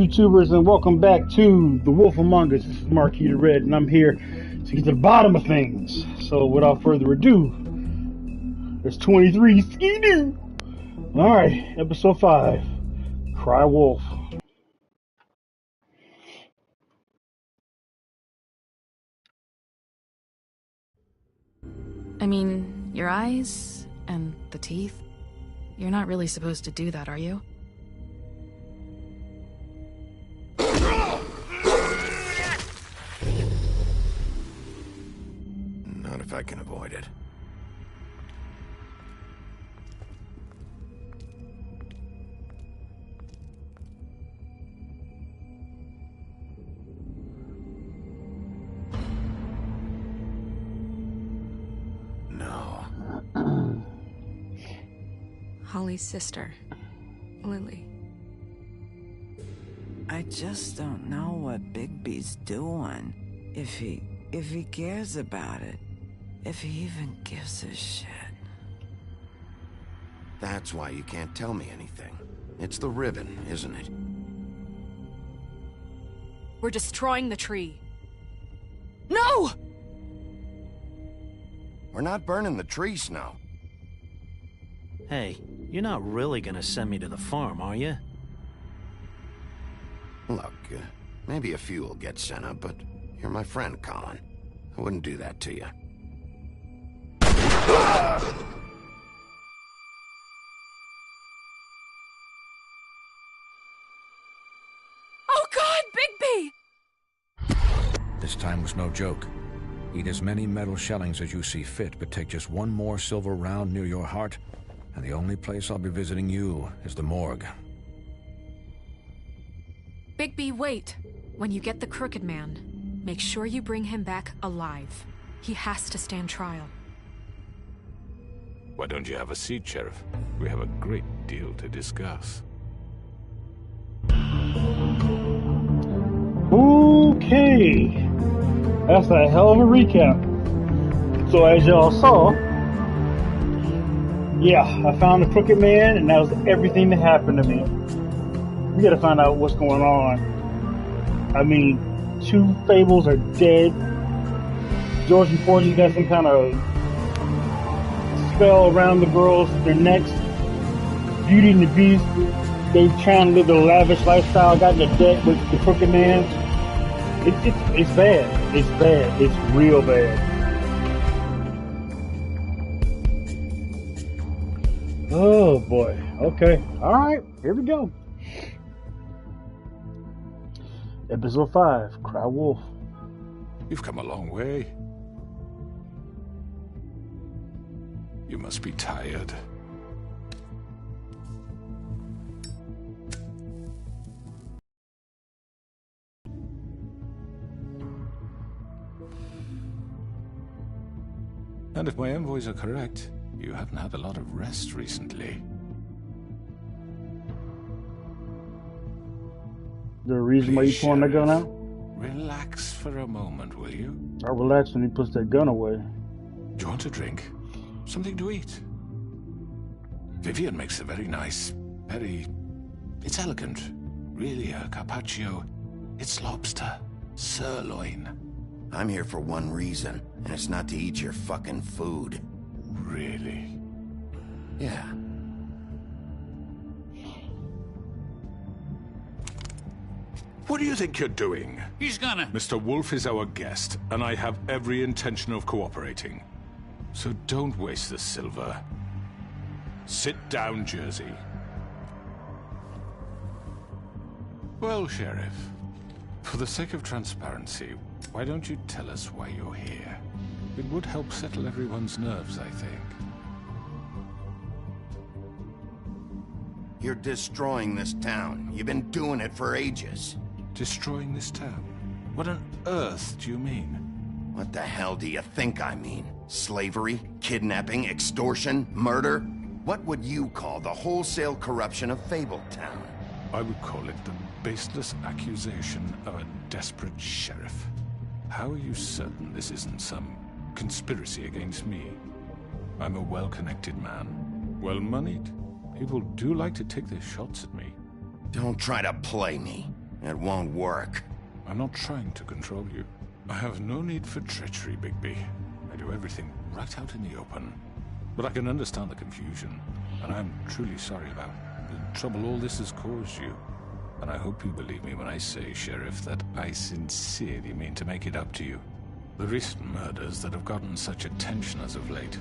YouTubers, and welcome back to The Wolf Among Us. This is Marquis the Red, and I'm here to get to the bottom of things. So, without further ado, there's 23 Ski-Doo! Alright, episode 5, Cry Wolf. I mean, your eyes and the teeth. You're not really supposed to do that, are you? Not if I can avoid it. No. Holly's sister, Lily. I just don't know what Bigby's doing. If he cares about it. If he even gives a shit. That's why you can't tell me anything. It's the ribbon, isn't it? We're destroying the tree. No! We're not burning the tree, Snow. Hey, you're not really gonna send me to the farm, are you? Look, maybe a few will get sent up, but you're my friend, Colin. I wouldn't do that to you. Oh God, Bigby! This time was no joke. Eat as many metal shellings as you see fit, but take just one more silver round near your heart, and the only place I'll be visiting you is the morgue. Bigby, wait. When you get the Crooked Man, make sure you bring him back alive. He has to stand trial. Why don't you have a seat, Sheriff? We have a great deal to discuss. Okay. That's a hell of a recap. So as y'all saw, yeah, I found the Crooked Man, and that was everything that happened to me. We gotta find out what's going on. I mean, 2 Fables are dead. George and Porgy got some kind of spell around the girls, their necks. Beauty and the Beast, they trying to live a lavish lifestyle, got in the debt with the Crooked Man. It's bad. It's bad. It's real bad. Oh boy. Okay. Alright, here we go. Episode 5, Cry Wolf. You've come a long way. You must be tired. And if my envoys are correct, you haven't had a lot of rest recently. The reason why you pulling that gun out? Relax for a moment, will you? I relax when he puts that gun away. Do you want a drink? Something to eat? Vivian makes a very nice, it's elegant. Really a carpaccio. It's lobster. Sirloin. I'm here for one reason, and it's not to eat your fucking food. Really? Yeah. What do you think you're doing? He's gonna... Mr. Wolf is our guest, and I have every intention of cooperating. So don't waste the silver. Sit down, Jersey. Well, Sheriff, for the sake of transparency, why don't you tell us why you're here? It would help settle everyone's nerves, I think. You're destroying this town. You've been doing it for ages. Destroying this town? What on earth do you mean? What the hell do you think I mean? Slavery? Kidnapping? Extortion? Murder? What would you call the wholesale corruption of Fabletown? I would call it the baseless accusation of a desperate sheriff. How are you certain this isn't some conspiracy against me? I'm a well-connected man, well-moneyed. People do like to take their shots at me. Don't try to play me. It won't work. I'm not trying to control you. I have no need for treachery, Bigby. I do everything right out in the open. But I can understand the confusion, and I'm truly sorry about the trouble all this has caused you. And I hope you believe me when I say, Sheriff, that I sincerely mean to make it up to you. The recent murders that have gotten such attention as of late,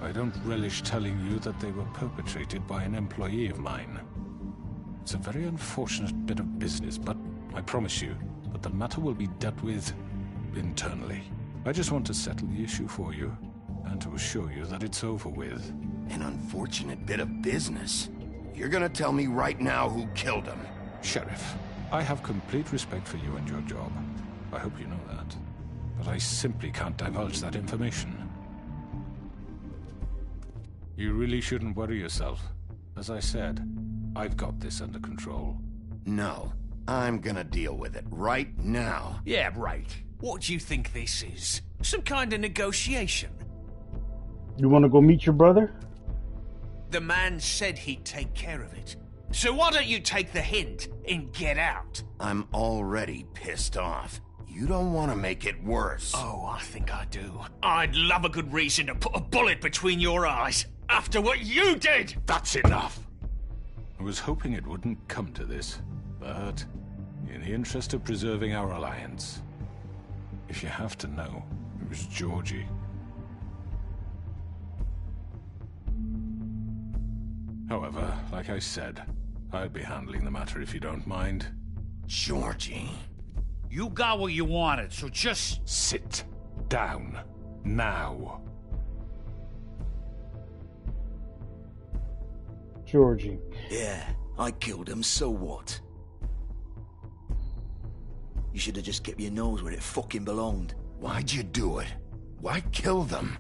I don't relish telling you that they were perpetrated by an employee of mine. It's a very unfortunate bit of business, but I promise you that the matter will be dealt with internally. I just want to settle the issue for you, and to assure you that it's over with. An unfortunate bit of business? You're gonna tell me right now who killed him? Sheriff, I have complete respect for you and your job. I hope you know that. But I simply can't divulge that information. You really shouldn't worry yourself. As I said, I've got this under control. No, I'm gonna deal with it right now. Yeah, right. What do you think this is? Some kind of negotiation? You want to go meet your brother? The man said he'd take care of it. So why don't you take the hint and get out? I'm already pissed off. You don't want to make it worse. Oh, I think I do. I'd love a good reason to put a bullet between your eyes after what you did! That's enough! I was hoping it wouldn't come to this, but in the interest of preserving our alliance, if you have to know, it was Georgie. However, like I said, I'll be handling the matter if you don't mind. Georgie. You got what you wanted, so just... Sit down. Now. Georgie. Yeah, I killed him, so what? You should have just kept your nose where it fucking belonged. Why'd you do it? Why kill them?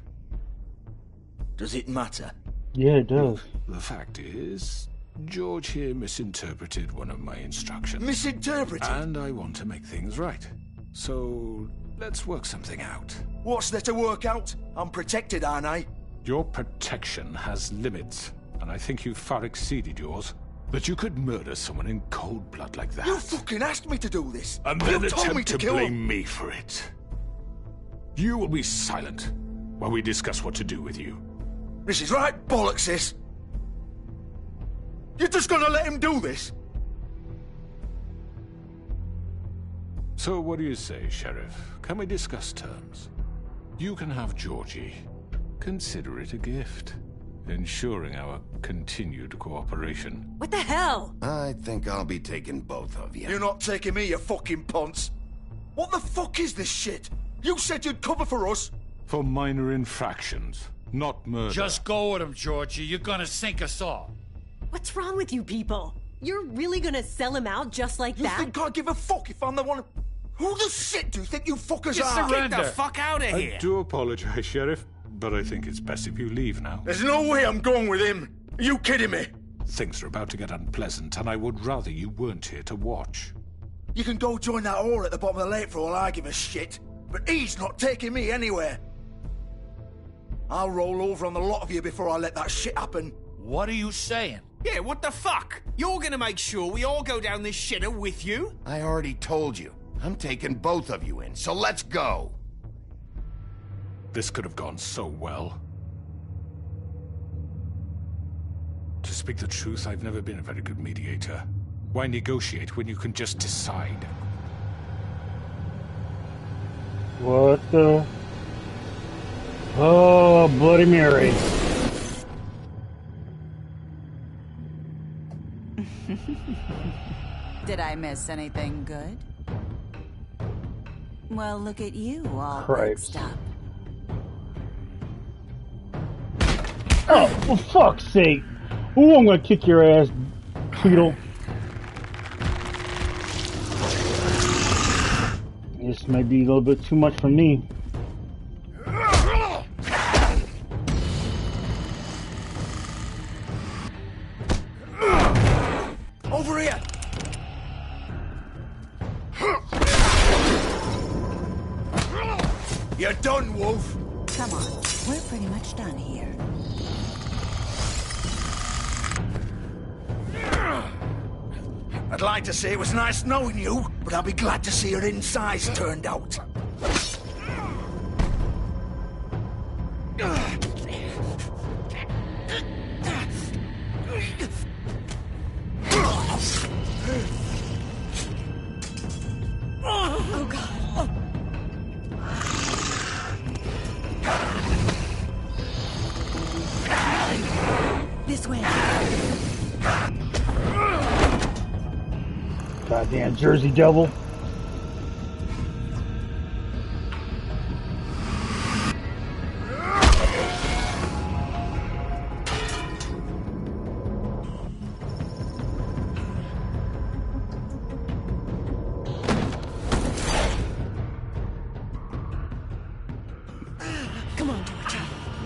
Does it matter? Yeah, it does. The fact is, George here misinterpreted one of my instructions. Misinterpreted? And I want to make things right. So, let's work something out. What's there to work out? I'm protected, aren't I? Your protection has limits, and I think you've far exceeded yours. That you could murder someone in cold blood like that. You fucking asked me to do this. And then you told me attempt to blame me for it. You will be silent while we discuss what to do with you. This is right bollocks, sis. You're just gonna let him do this? So what do you say, Sheriff? Can we discuss terms? You can have Georgie. Consider it a gift, ensuring our continued cooperation. What the hell? I think I'll be taking both of you. You're not taking me, you fucking ponce. What the fuck is this shit? You said you'd cover for us. For minor infractions, not murder. Just go with him, Georgie. You're gonna sink us all. What's wrong with you people? You're really gonna sell him out just like that? You think I give a fuck if I'm the one... Who the shit do you think you fuckers are? Get the fuck out of here! I do apologize, Sheriff, but I think it's best if you leave now. There's no way I'm going with him. Are you kidding me? Things are about to get unpleasant, and I would rather you weren't here to watch. You can go join that whore at the bottom of the lake for all I give a shit, but he's not taking me anywhere. I'll roll over on the lot of you before I let that shit happen. What are you saying? Yeah, what the fuck? You're gonna make sure we all go down this shitter with you? I already told you. I'm taking both of you in, so let's go. This could have gone so well. To speak the truth, I've never been a very good mediator. Why negotiate when you can just decide? What the... Oh, Bloody Mary. Did I miss anything good? Well, look at you, all Cripes. fixed up. Oh, for fuck's sake. Ooh, I'm gonna kick your ass, Tweedle. This might be a little bit too much for me. Over here! You're done, Wolf! Come on, we're pretty much done here. I'd like to say it was nice knowing you, but I'll be glad to see your insides turned out. Oh, God. This way. Goddamn Jersey Devil. Come on, Georgie.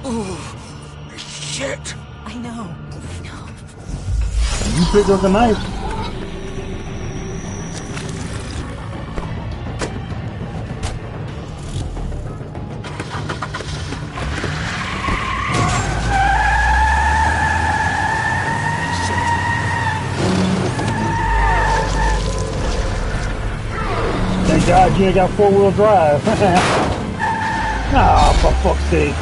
Oh, shit. I know. You picked up the knife. Thank God you ain't got 4-wheel drive. Ah, for fuck's sake.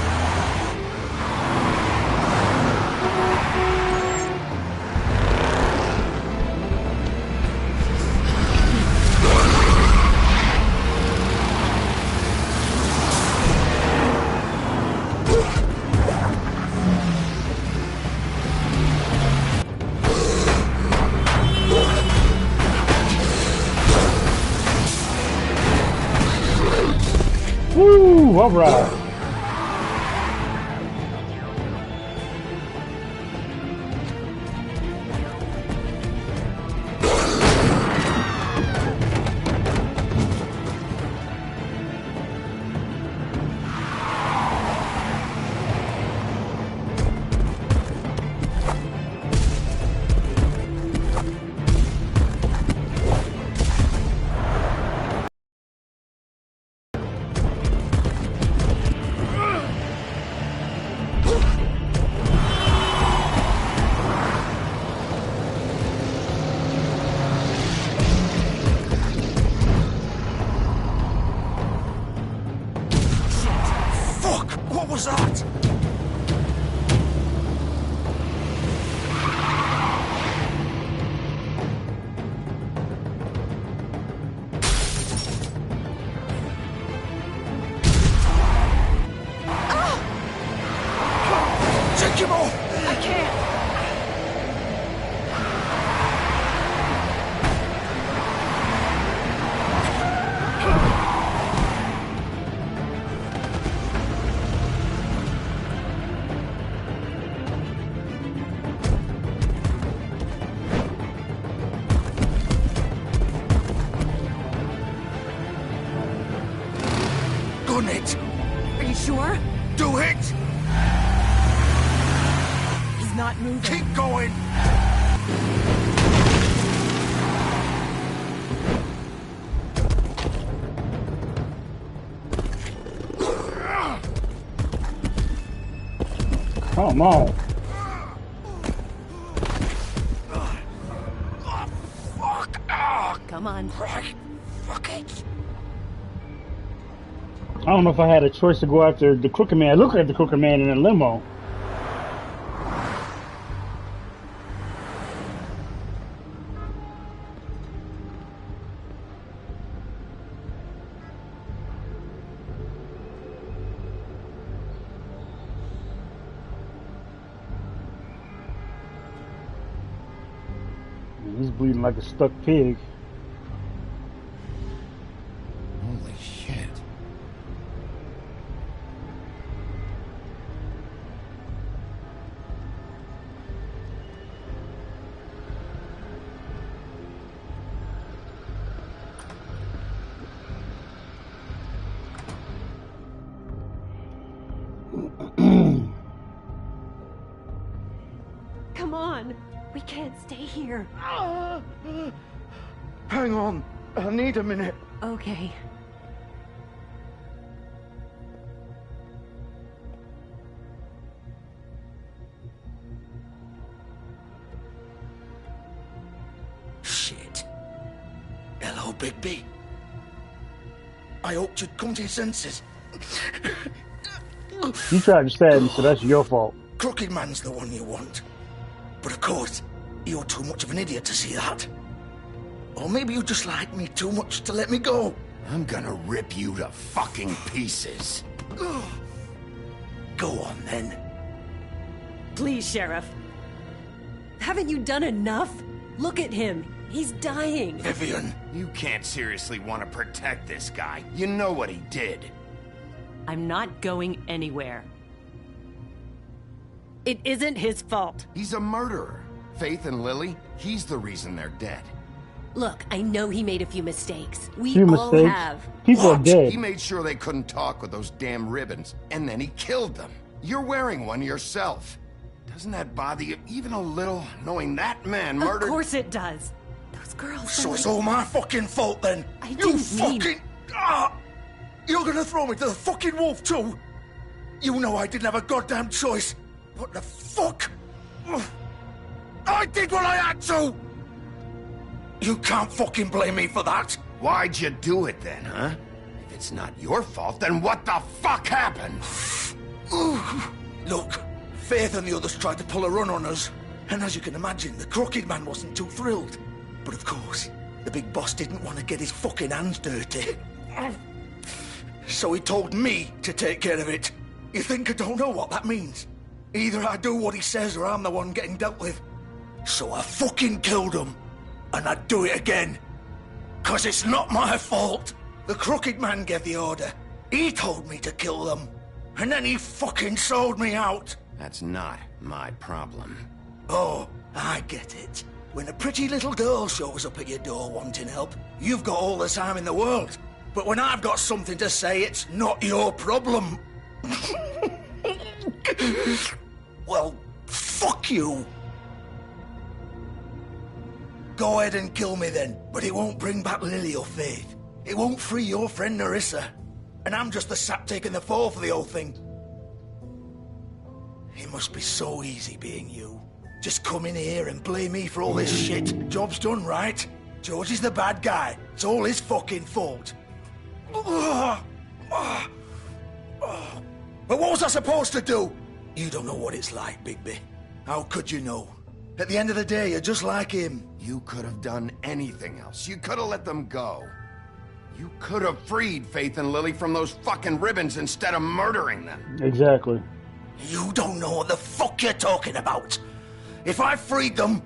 Woo! All right. Fuck! What was that? Take him off! I can't. Gun it! Are you sure? Do it! He's not moving. Keep going! Come on. Fuck! Ah! Come on. Right. Fuck it! I don't know if I had a choice to go after the Crooked Man. Look at the Crooked Man in a limo. He's bleeding like a stuck pig. Holy shit. Come on. We can't stay here. Hang on. I need a minute. Okay. Shit. Bigby. I hoped you'd come to your senses. You tried to stab me, so that's your fault. Crooked Man's the one you want. But of course, you're too much of an idiot to see that. Or maybe you just like me too much to let me go. I'm gonna rip you to fucking pieces. Go on, then. Please, Sheriff. Haven't you done enough? Look at him. He's dying. Vivian. You can't seriously want to protect this guy. You know what he did. I'm not going anywhere. It isn't his fault. He's a murderer. Faith and Lily, he's the reason they're dead. Look, I know he made a few mistakes. We Few all mistakes? have. People are dead. He made sure they couldn't talk with those damn ribbons, and then he killed them. You're wearing one yourself. Doesn't that bother you even a little, knowing that man murdered... Of course it does. Those girls... So it's all my fucking fault, then? I You didn't fucking... mean... You're gonna throw me to the fucking wolf, too? You know I didn't have a goddamn choice. What the fuck? I did what I had to! You can't fucking blame me for that. Why'd you do it then, huh? If it's not your fault, then what the fuck happened? Look, Faith and the others tried to pull a run on us. And as you can imagine, the Crooked Man wasn't too thrilled. But of course, the big boss didn't want to get his fucking hands dirty. So he told me to take care of it. You think I don't know what that means? Either I do what he says or I'm the one getting dealt with. So I fucking killed him. And I'd do it again. 'Cause it's not my fault. The Crooked Man gave the order. He told me to kill them. And then he fucking sold me out. That's not my problem. Oh, I get it. When a pretty little girl shows up at your door wanting help, you've got all the time in the world. But when I've got something to say, it's not your problem. Well, fuck you. Go ahead and kill me then, but it won't bring back Lily or Faith. It won't free your friend Nerissa. And I'm just the sap taking the fall for the whole thing. It must be so easy being you. Just come in here and blame me for all this shit. Job's done, right? George is the bad guy. It's all his fucking fault. But what was I supposed to do? You don't know what it's like, Bigby. How could you know? At the end of the day, you're just like him. You could have done anything else. You could have let them go. You could have freed Faith and Lily from those fucking ribbons instead of murdering them. Exactly. You don't know what the fuck you're talking about. If I freed them,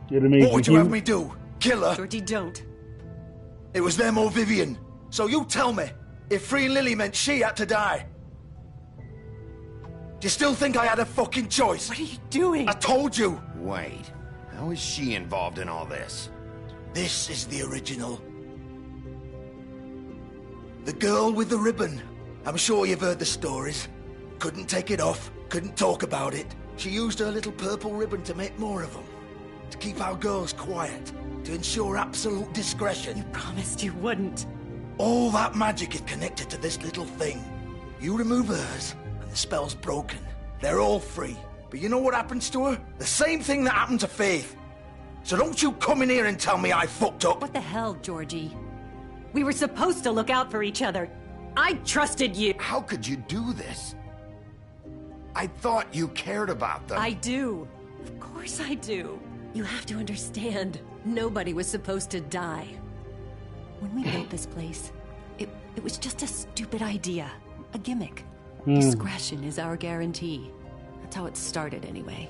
what would you have me do? Kill her? Georgie, don't. It was them or Vivian. So you tell me, if freeing Lily meant she had to die, do you still think I had a fucking choice? What are you doing? I told you. Wait, how is she involved in all this? This is the original. The girl with the ribbon. I'm sure you've heard the stories. Couldn't take it off, couldn't talk about it. She used her little purple ribbon to make more of them. To keep our girls quiet. To ensure absolute discretion. You promised you wouldn't. All that magic is connected to this little thing. You remove hers, and the spell's broken. They're all free. But you know what happens to her? The same thing that happened to Faith. So don't you come in here and tell me I fucked up. What the hell, Georgie? We were supposed to look out for each other. I trusted you. How could you do this? I thought you cared about them. I do. Of course I do. You have to understand. Nobody was supposed to die. When we built this place, it was just a stupid idea. A gimmick. Discretion is our guarantee. That's how it started anyway.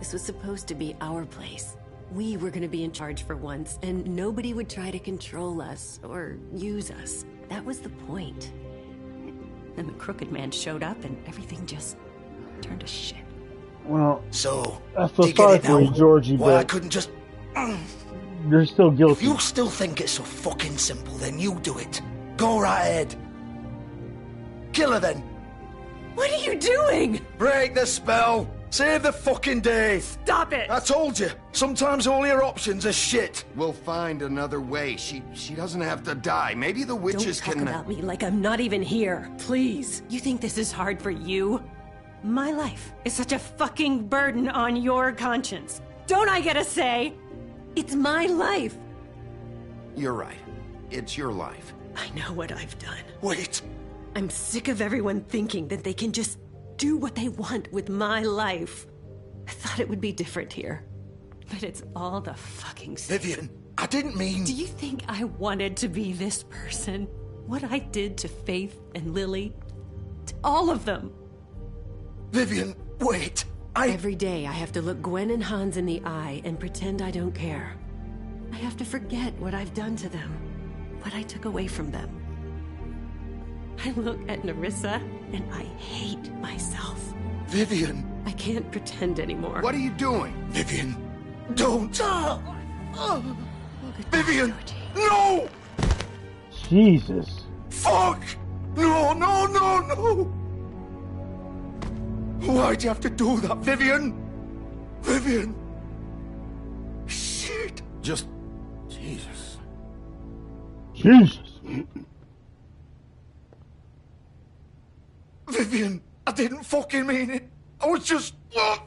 This was supposed to be our place. We were gonna be in charge for once, and nobody would try to control us or use us. That was the point. Then the Crooked Man showed up and everything just turned to shit. Well, so I feel sorry for you, Georgie, Why I but couldn't just... you're still guilty. If you still think it's so fucking simple, then you do it. Go right ahead. Kill her then. What are you doing? Break the spell. Save the fucking day. Stop it. I told you. Sometimes all your options are shit. We'll find another way. She doesn't have to die. Maybe the witches Don't talk can... about me like I'm not even here. Please. You think this is hard for you? My life is such a fucking burden on your conscience. Don't I get a say? It's my life. You're right. It's your life. I know what I've done. Wait. I'm sick of everyone thinking that they can just do what they want with my life. I thought it would be different here. But it's all the fucking same. Vivian, I didn't mean... Do you think I wanted to be this person? What I did to Faith and Lily? To all of them? Vivian, wait. Every day I have to look Gwen and Hans in the eye and pretend I don't care. I have to forget what I've done to them. What I took away from them. I look at Nerissa and I hate myself. Vivian. I can't pretend anymore. What are you doing? Vivian, don't. Vivian, no! Jesus. Fuck! No, no, no, no! Why'd you have to do that, Vivian? Vivian! Shit! Just... Jesus. Jesus. Vivian, I didn't fucking mean it. I was just... Oh!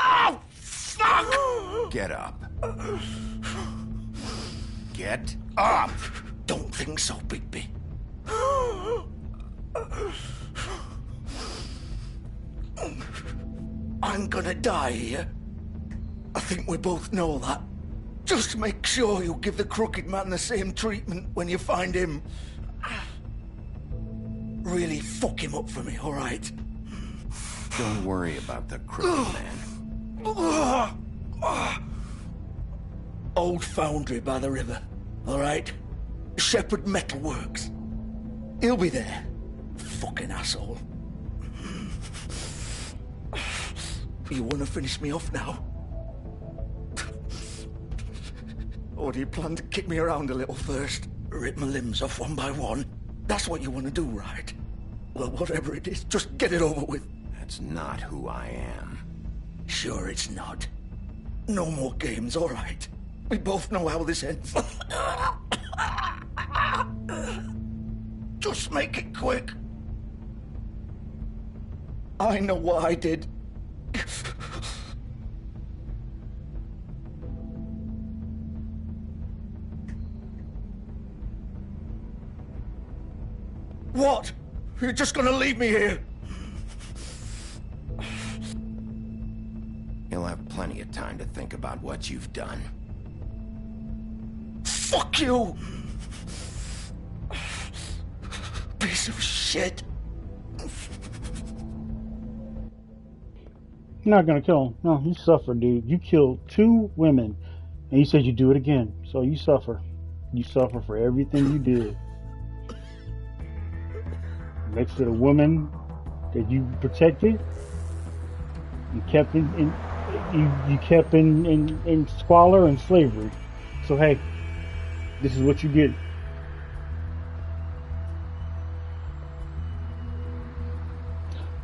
Oh, fuck! Get up. Get up! Don't think so, Bigby. I'm gonna die here. I think we both know that. Just make sure you give the Crooked Man the same treatment when you find him. Really fuck him up for me, all right? Don't worry about the Crooked Man. Old foundry by the river, all right? Shepherd Metalworks. He'll be there. Fucking asshole. You want to finish me off now? Or do you plan to kick me around a little first? Rip my limbs off one by one? That's what you want to do, right? Well, whatever it is, just get it over with. That's not who I am. Sure it's not. No more games, all right? We both know how this ends. Just make it quick. I know what I did. What? You're just gonna leave me here? You'll have plenty of time to think about what you've done. Fuck you! Piece of shit. You're not gonna kill him. No, you suffer, dude. You killed 2 women, and you said you'd do it again. So you suffer. You suffer for everything you did. Next to the woman that you protected, you kept in squalor and slavery. So hey, this is what you get.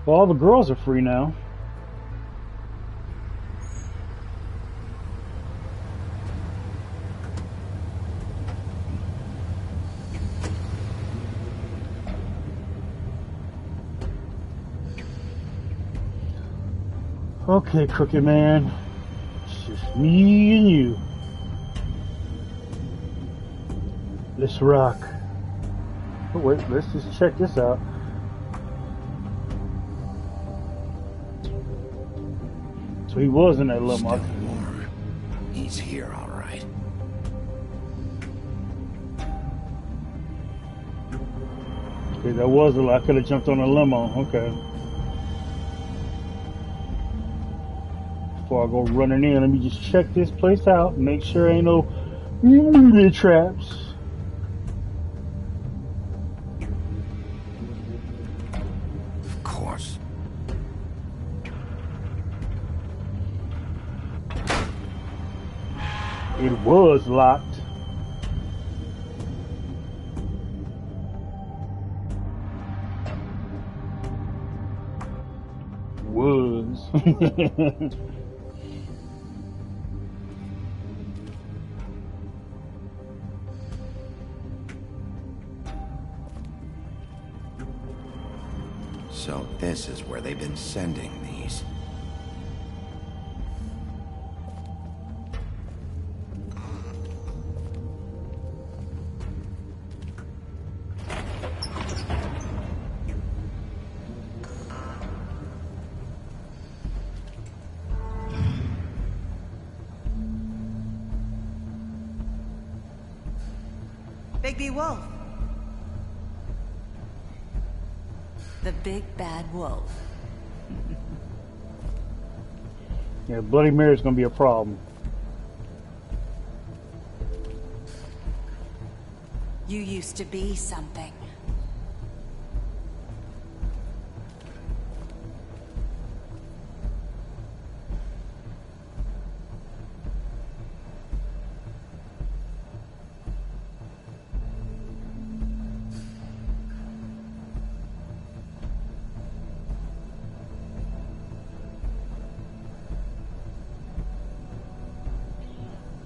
Well, all the girls are free now. Okay, Crooked Man. It's just me and you. Let's rock. Oh, wait, let's just check this out. So he was in that limo. He's here, all right. Okay, that was a lot. I could have jumped on a limo. Okay. Before I go running in, let me just check this place out. Make sure ain't no movie traps. Of course. It was locked. Was. So this is where they've been sending these. Bigby Wolf. The big bad wolf. Yeah, Bloody Mary's gonna be a problem. You used to be something.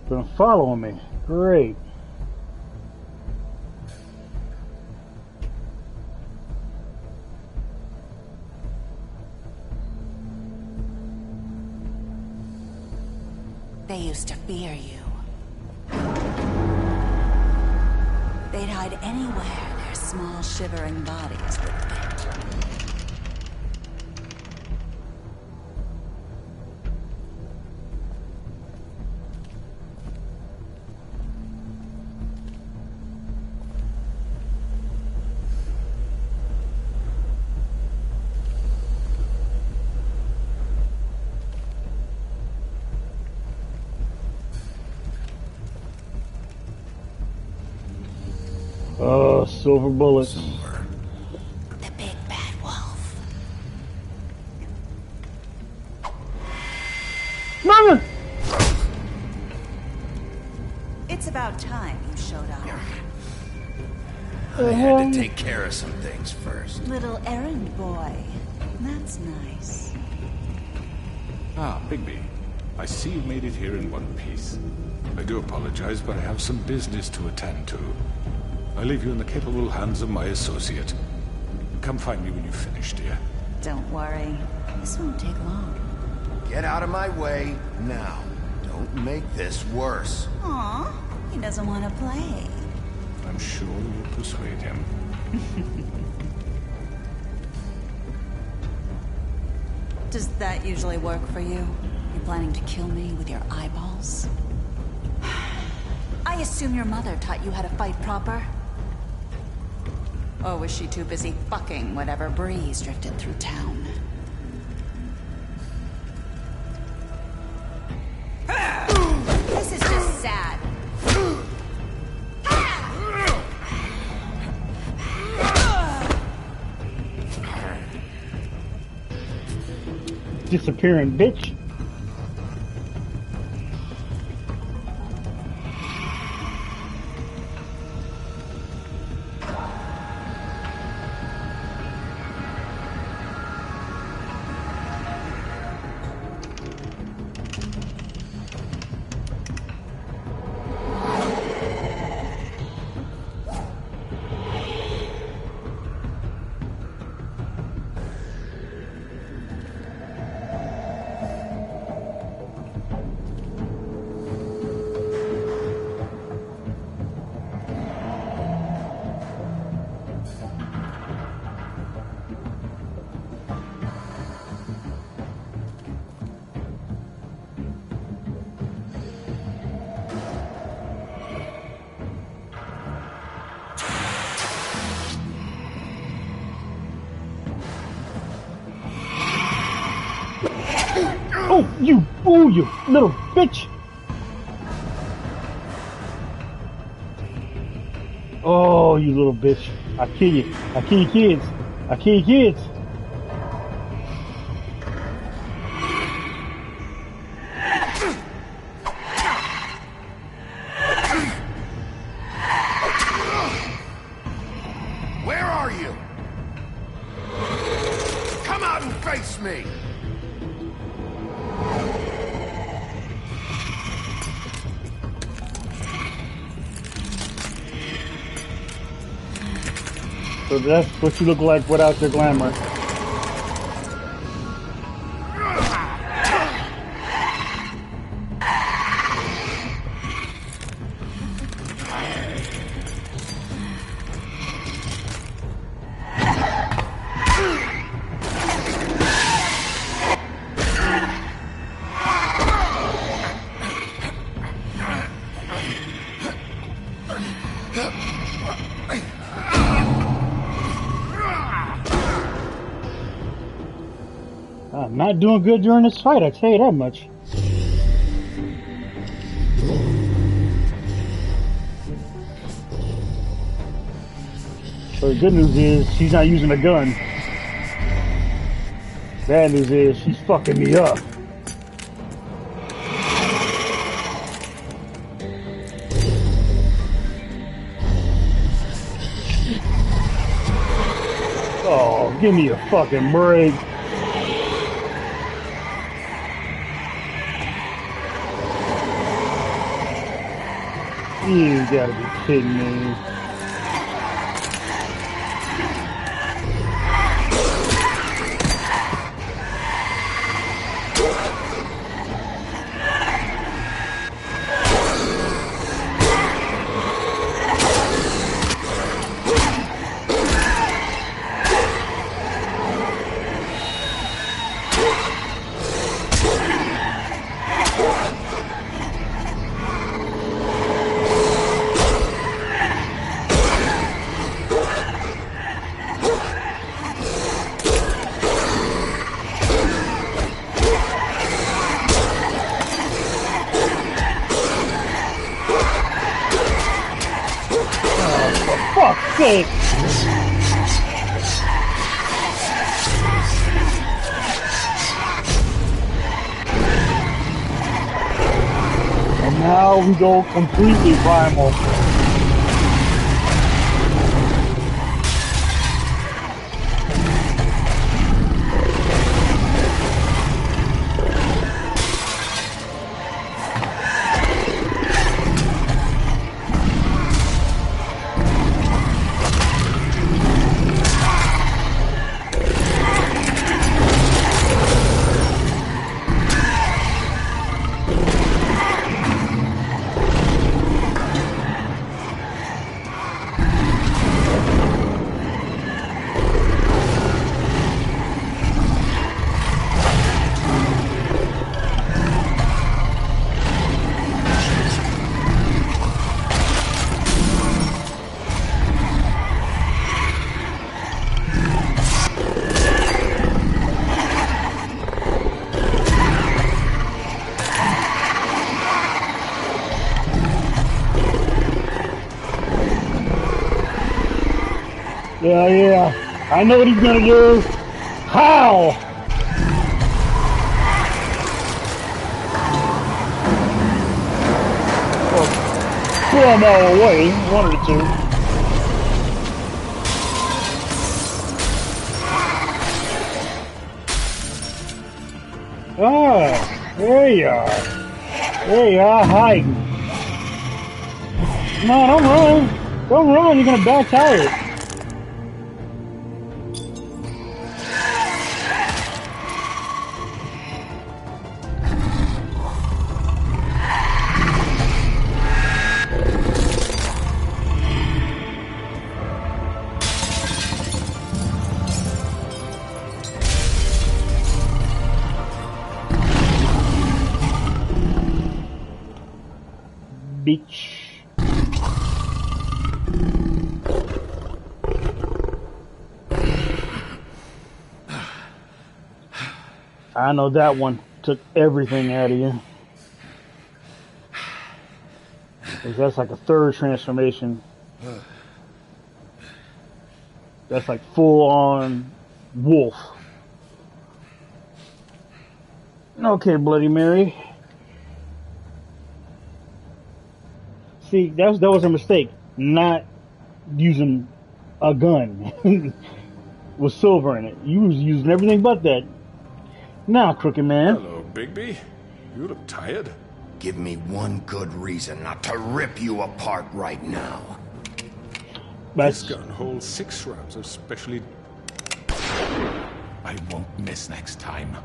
Been following me. Great. They used to fear you. They'd hide anywhere their small shivering bodies would fit. Oh, silver bullets. The big bad wolf. Mama! It's about time you showed up. I had to take care of some things first. Little errand boy. That's nice. Ah, Bigby. I see you made it here in one piece. I do apologize, but I have some business to attend to. I leave you in the capable hands of my associate. Come find me when you've finished, dear. Don't worry. This won't take long. Get out of my way now. Don't make this worse. Aw, he doesn't want to play. I'm sure you'll persuade him. Does that usually work for you? You planning to kill me with your eyeballs? I assume your mother taught you how to fight proper? Or was she too busy fucking whatever breeze drifted through town? This is just sad. Disappearing bitch. Oh, you fool, you little bitch! Oh, you little bitch. I kill you. I kill your kids. I kill your kids. Where are you? Come out and face me! So that's what you look like without your glamour. I'm not doing good during this fight, I tell you that much. So the good news is she's not using a gun. Bad news is she's fucking me up. Oh, give me a fucking break. You gotta be kidding me. Fuck's sake! And now we go completely primal. Yeah, I know what he's gonna do. How? Well, pull them all away, one of the two. Ah, there you are. There you are, hiding. No, don't run. Don't run, you're gonna back tire. Beach. I know that one took everything out of you. 'Cause that's like a third transformation. That's like full on wolf. Okay, Bloody Mary. See, that was a mistake. Not using a gun with silver in it. You was using everything but that. Now, Crooked Man. Hello, Bigby. You look tired. Give me one good reason not to rip you apart right now. This gun holds 6 rounds of specially... I won't miss next time.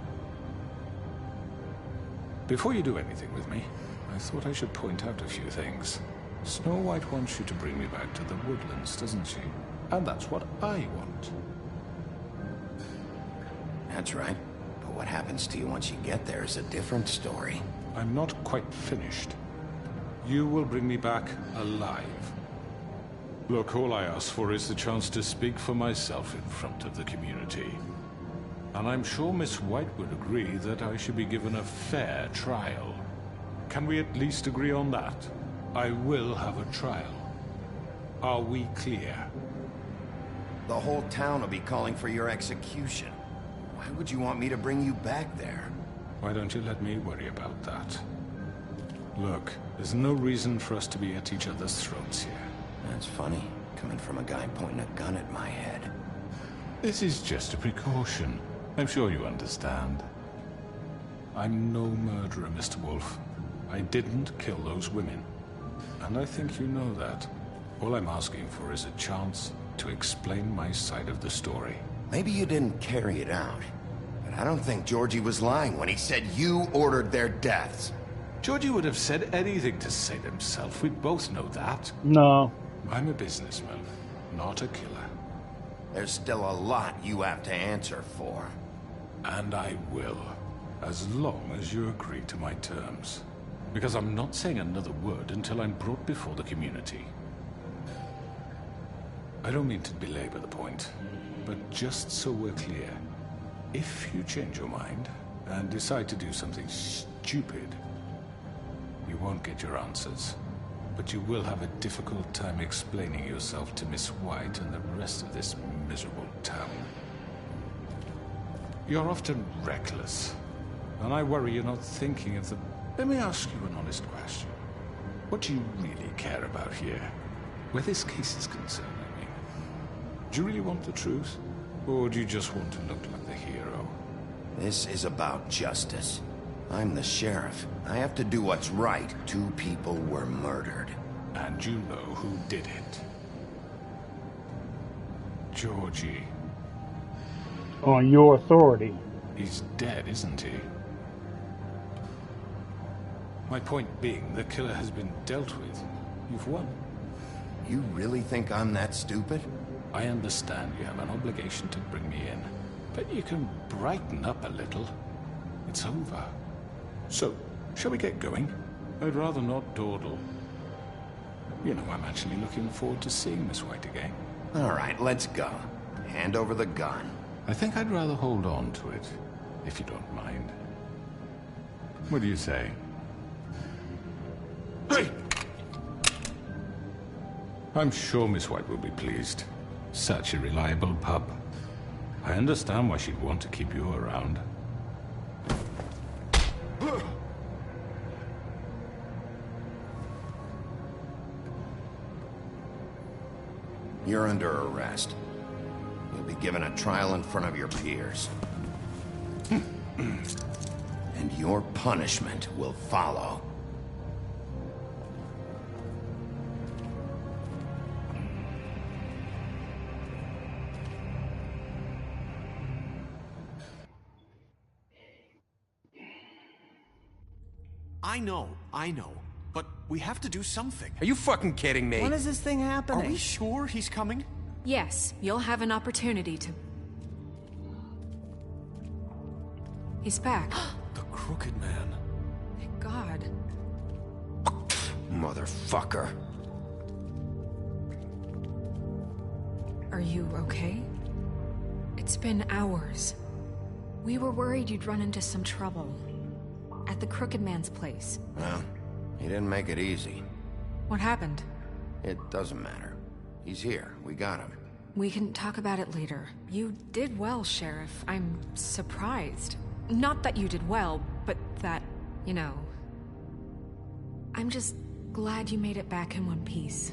Before you do anything with me, I thought I should point out a few things. Snow White wants you to bring me back to the woodlands, doesn't she? And that's what I want. That's right. But what happens to you once you get there is a different story. I'm not quite finished. You will bring me back alive. Look, all I ask for is the chance to speak for myself in front of the community. And I'm sure Miss White would agree that I should be given a fair trial. Can we at least agree on that? I will have a trial. Are we clear? The whole town will be calling for your execution. Why would you want me to bring you back there? Why don't you let me worry about that? Look, there's no reason for us to be at each other's throats here. That's funny, coming from a guy pointing a gun at my head. This is just a precaution. I'm sure you understand. I'm no murderer, Mr. Wolf. I didn't kill those women. And I think you know that. All I'm asking for is a chance to explain my side of the story. Maybe you didn't carry it out, but I don't think Georgie was lying when he said you ordered their deaths. Georgie would have said anything to save himself. We both know that. No. I'm a businessman, not a killer. There's still a lot you have to answer for. And I will, as long as you agree to my terms. Because I'm not saying another word until I'm brought before the community. I don't mean to belabor the point, but just so we're clear, if you change your mind and decide to do something stupid, you won't get your answers, but you will have a difficult time explaining yourself to Miss White and the rest of this miserable town. You're often reckless, and I worry you're not thinking of the... Let me ask you an honest question. What do you really care about here? Where this case is concerned, I mean. Do you really want the truth? Or do you just want to look like the hero? This is about justice. I'm the sheriff. I have to do what's right. 2 people were murdered. And you know who did it. Georgie. On your authority. He's dead, isn't he? My point being, the killer has been dealt with. You've won. You really think I'm that stupid? I understand you have an obligation to bring me in, but you can brighten up a little. It's over. So, shall we get going? I'd rather not dawdle. You know, I'm actually looking forward to seeing Miss White again. All right, let's go. Hand over the gun. I think I'd rather hold on to it, if you don't mind. What do you say? Hey! I'm sure Miss White will be pleased. Such a reliable pup. I understand why she'd want to keep you around. You're under arrest. You'll be given a trial in front of your peers. And your punishment will follow. I know. But we have to do something. Are you fucking kidding me? When is this thing happening? Are we sure he's coming? Yes, you'll have an opportunity to... He's back. The Crooked Man. Thank God. Motherfucker. Are you okay? It's been hours. We were worried you'd run into some trouble. At the Crooked Man's place. Well, he didn't make it easy. What happened? It doesn't matter. He's here. We got him. We can talk about it later. You did well, Sheriff. I'm surprised. Not that you did well, but that, you know... I'm just glad you made it back in one piece.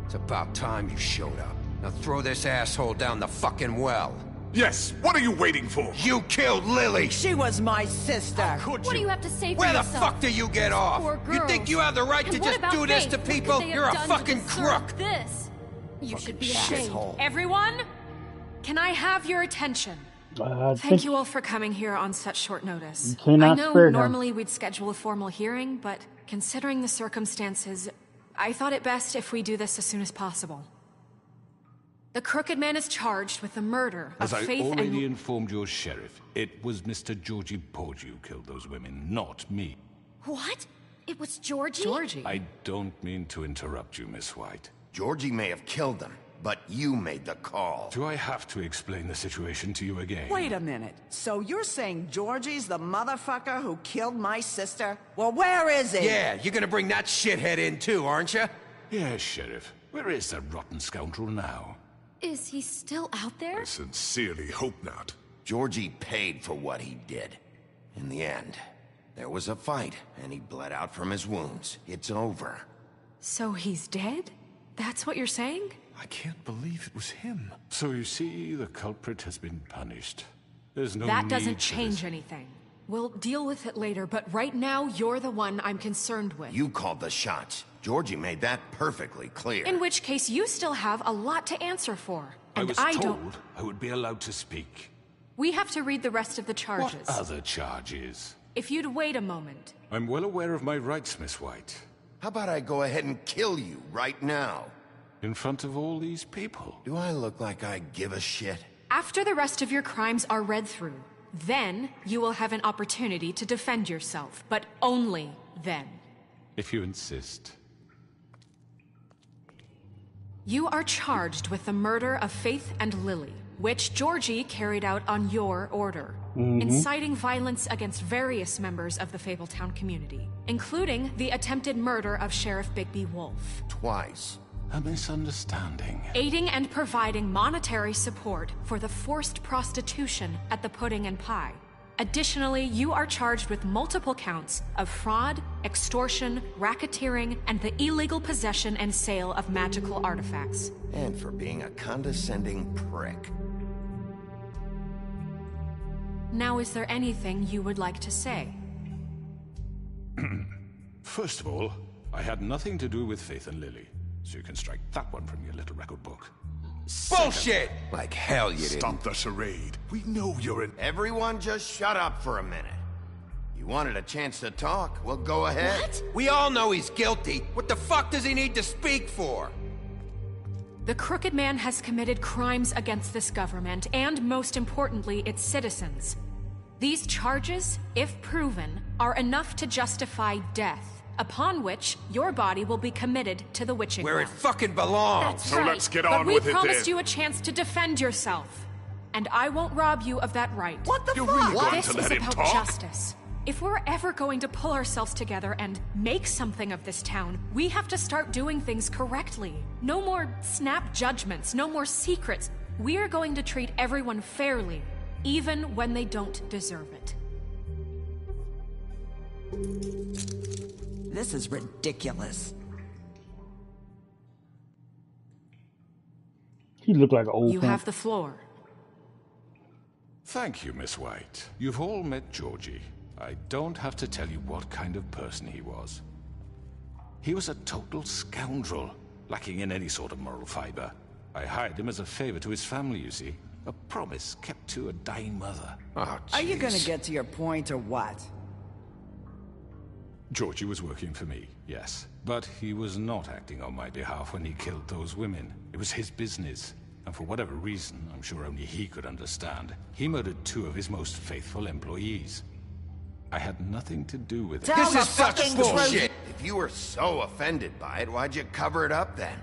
It's about time you showed up. Now throw this asshole down the fucking well. Yes, what are you waiting for? You killed Lily! She was my sister. What do you have to say for Where the yourself? fuck do you get off? Poor You think you have the right And to what just about do this Faith? to What could people? they have You're a done to fucking deserve crook! This. You should be Fucking ashamed. shithole. Everyone, can I have your attention? Thank you all for coming here on such short notice. You cannot I know spare him. normally we'd schedule a formal hearing, but considering the circumstances, I thought it best if we do this as soon as possible. The Crooked Man is charged with the murder As of I Faith already and... informed your sheriff, it was Mr. Georgie Porgy who killed those women, not me. What? It was Georgie? Georgie? I don't mean to interrupt you, Miss White. Georgie may have killed them, but you made the call. Do I have to explain the situation to you again? Wait a minute. So you're saying Georgie's the motherfucker who killed my sister? Well, where is he? Yeah, you're gonna bring that shithead in too, aren't you? Yes, Sheriff. Where is that rotten scoundrel now? Is he still out there? I sincerely hope not. Georgie paid for what he did. In the end, there was a fight, and he bled out from his wounds. It's over. So he's dead? That's what you're saying? I can't believe it was him. So you see, the culprit has been punished. There's no That need doesn't for change this. anything. We'll deal with it later, but right now, you're the one I'm concerned with. You called the shots. Georgie made that perfectly clear. In which case, you still have a lot to answer for. I And was don't... told I would be allowed to speak. We have to read the rest of the charges. What other charges? If you'd wait a moment. I'm well aware of my rights, Miss White. How about I go ahead and kill you right now? In front of all these people? Do I look like I give a shit? After the rest of your crimes are read through, then you will have an opportunity to defend yourself, but only then. If you insist. You are charged with the murder of Faith and Lily, which Georgie carried out on your order, inciting violence against various members of the Fabletown community, including the attempted murder of Sheriff Bigby Wolf. Twice. A misunderstanding. Aiding and providing monetary support for the forced prostitution at the Pudding and Pie. Additionally, you are charged with multiple counts of fraud, extortion, racketeering, and the illegal possession and sale of magical artifacts. And for being a condescending prick. Now, is there anything you would like to say? First of all, I had nothing to do with Faith and Lily, so you can strike that one from your little record book. Bullshit! Like hell you didn't. Stop the charade. We know you're an... Everyone just shut up for a minute. You wanted a chance to talk? Well, go ahead. What? We all know he's guilty. What the fuck does he need to speak for? The Crooked Man has committed crimes against this government, and most importantly, its citizens. These charges, if proven, are enough to justify death, upon which your body will be committed to the witching Where it well. fucking belongs. That's right. Let's get But on we with it promised then. you a chance to defend yourself, and I won't rob you of that right. What the You're fuck? really going This to is let him about talk? justice. If we're ever going to pull ourselves together and make something of this town, we have to start doing things correctly. No more snap judgments, no more secrets. We are going to treat everyone fairly, even when they don't deserve it. This is ridiculous. He looked like an old You pimp. have the floor. Thank you, Miss White. You've all met Georgie. I don't have to tell you what kind of person he was. He was a total scoundrel, lacking in any sort of moral fiber. I hired him as a favor to his family, you see. A promise kept to a dying mother. Oh, Are you gonna jeez. get to your point or what? Georgie was working for me, yes. But he was not acting on my behalf when he killed those women. It was his business. And for whatever reason, I'm sure only he could understand, he murdered 2 of his most faithful employees. I had nothing to do with it. Tell This the is such fucking bullshit. If you were so offended by it, why'd you cover it up then?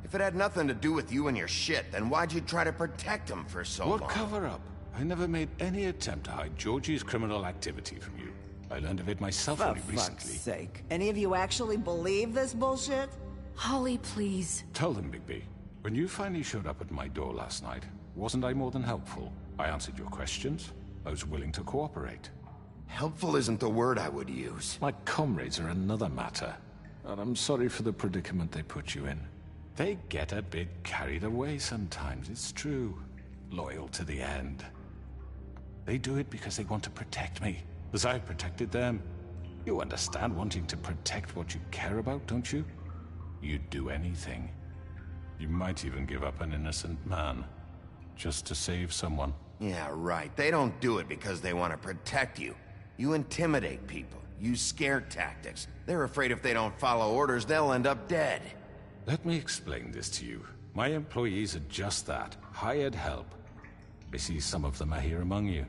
If it had nothing to do with you and your shit, then why'd you try to protect him for so long? What cover up? I never made any attempt to hide Georgie's criminal activity from you. I learned of it myself For only fuck's recently. sake. Any of you actually believe this bullshit? Holly, please. Tell them, Bigby. When you finally showed up at my door last night, wasn't I more than helpful? I answered your questions. I was willing to cooperate. Helpful isn't the word I would use. My comrades are another matter. And I'm sorry for the predicament they put you in. They get a bit carried away sometimes, it's true. loyal to the end. They do it because they want to protect me, as I've protected them. You understand wanting to protect what you care about, don't you? You'd do anything. You might even give up an innocent man, just to save someone. Yeah, right. They don't do it because they want to protect you. You intimidate people, use scare tactics. They're afraid if they don't follow orders, they'll end up dead. Let me explain this to you. My employees are just that, hired help. I see some of them are here among you.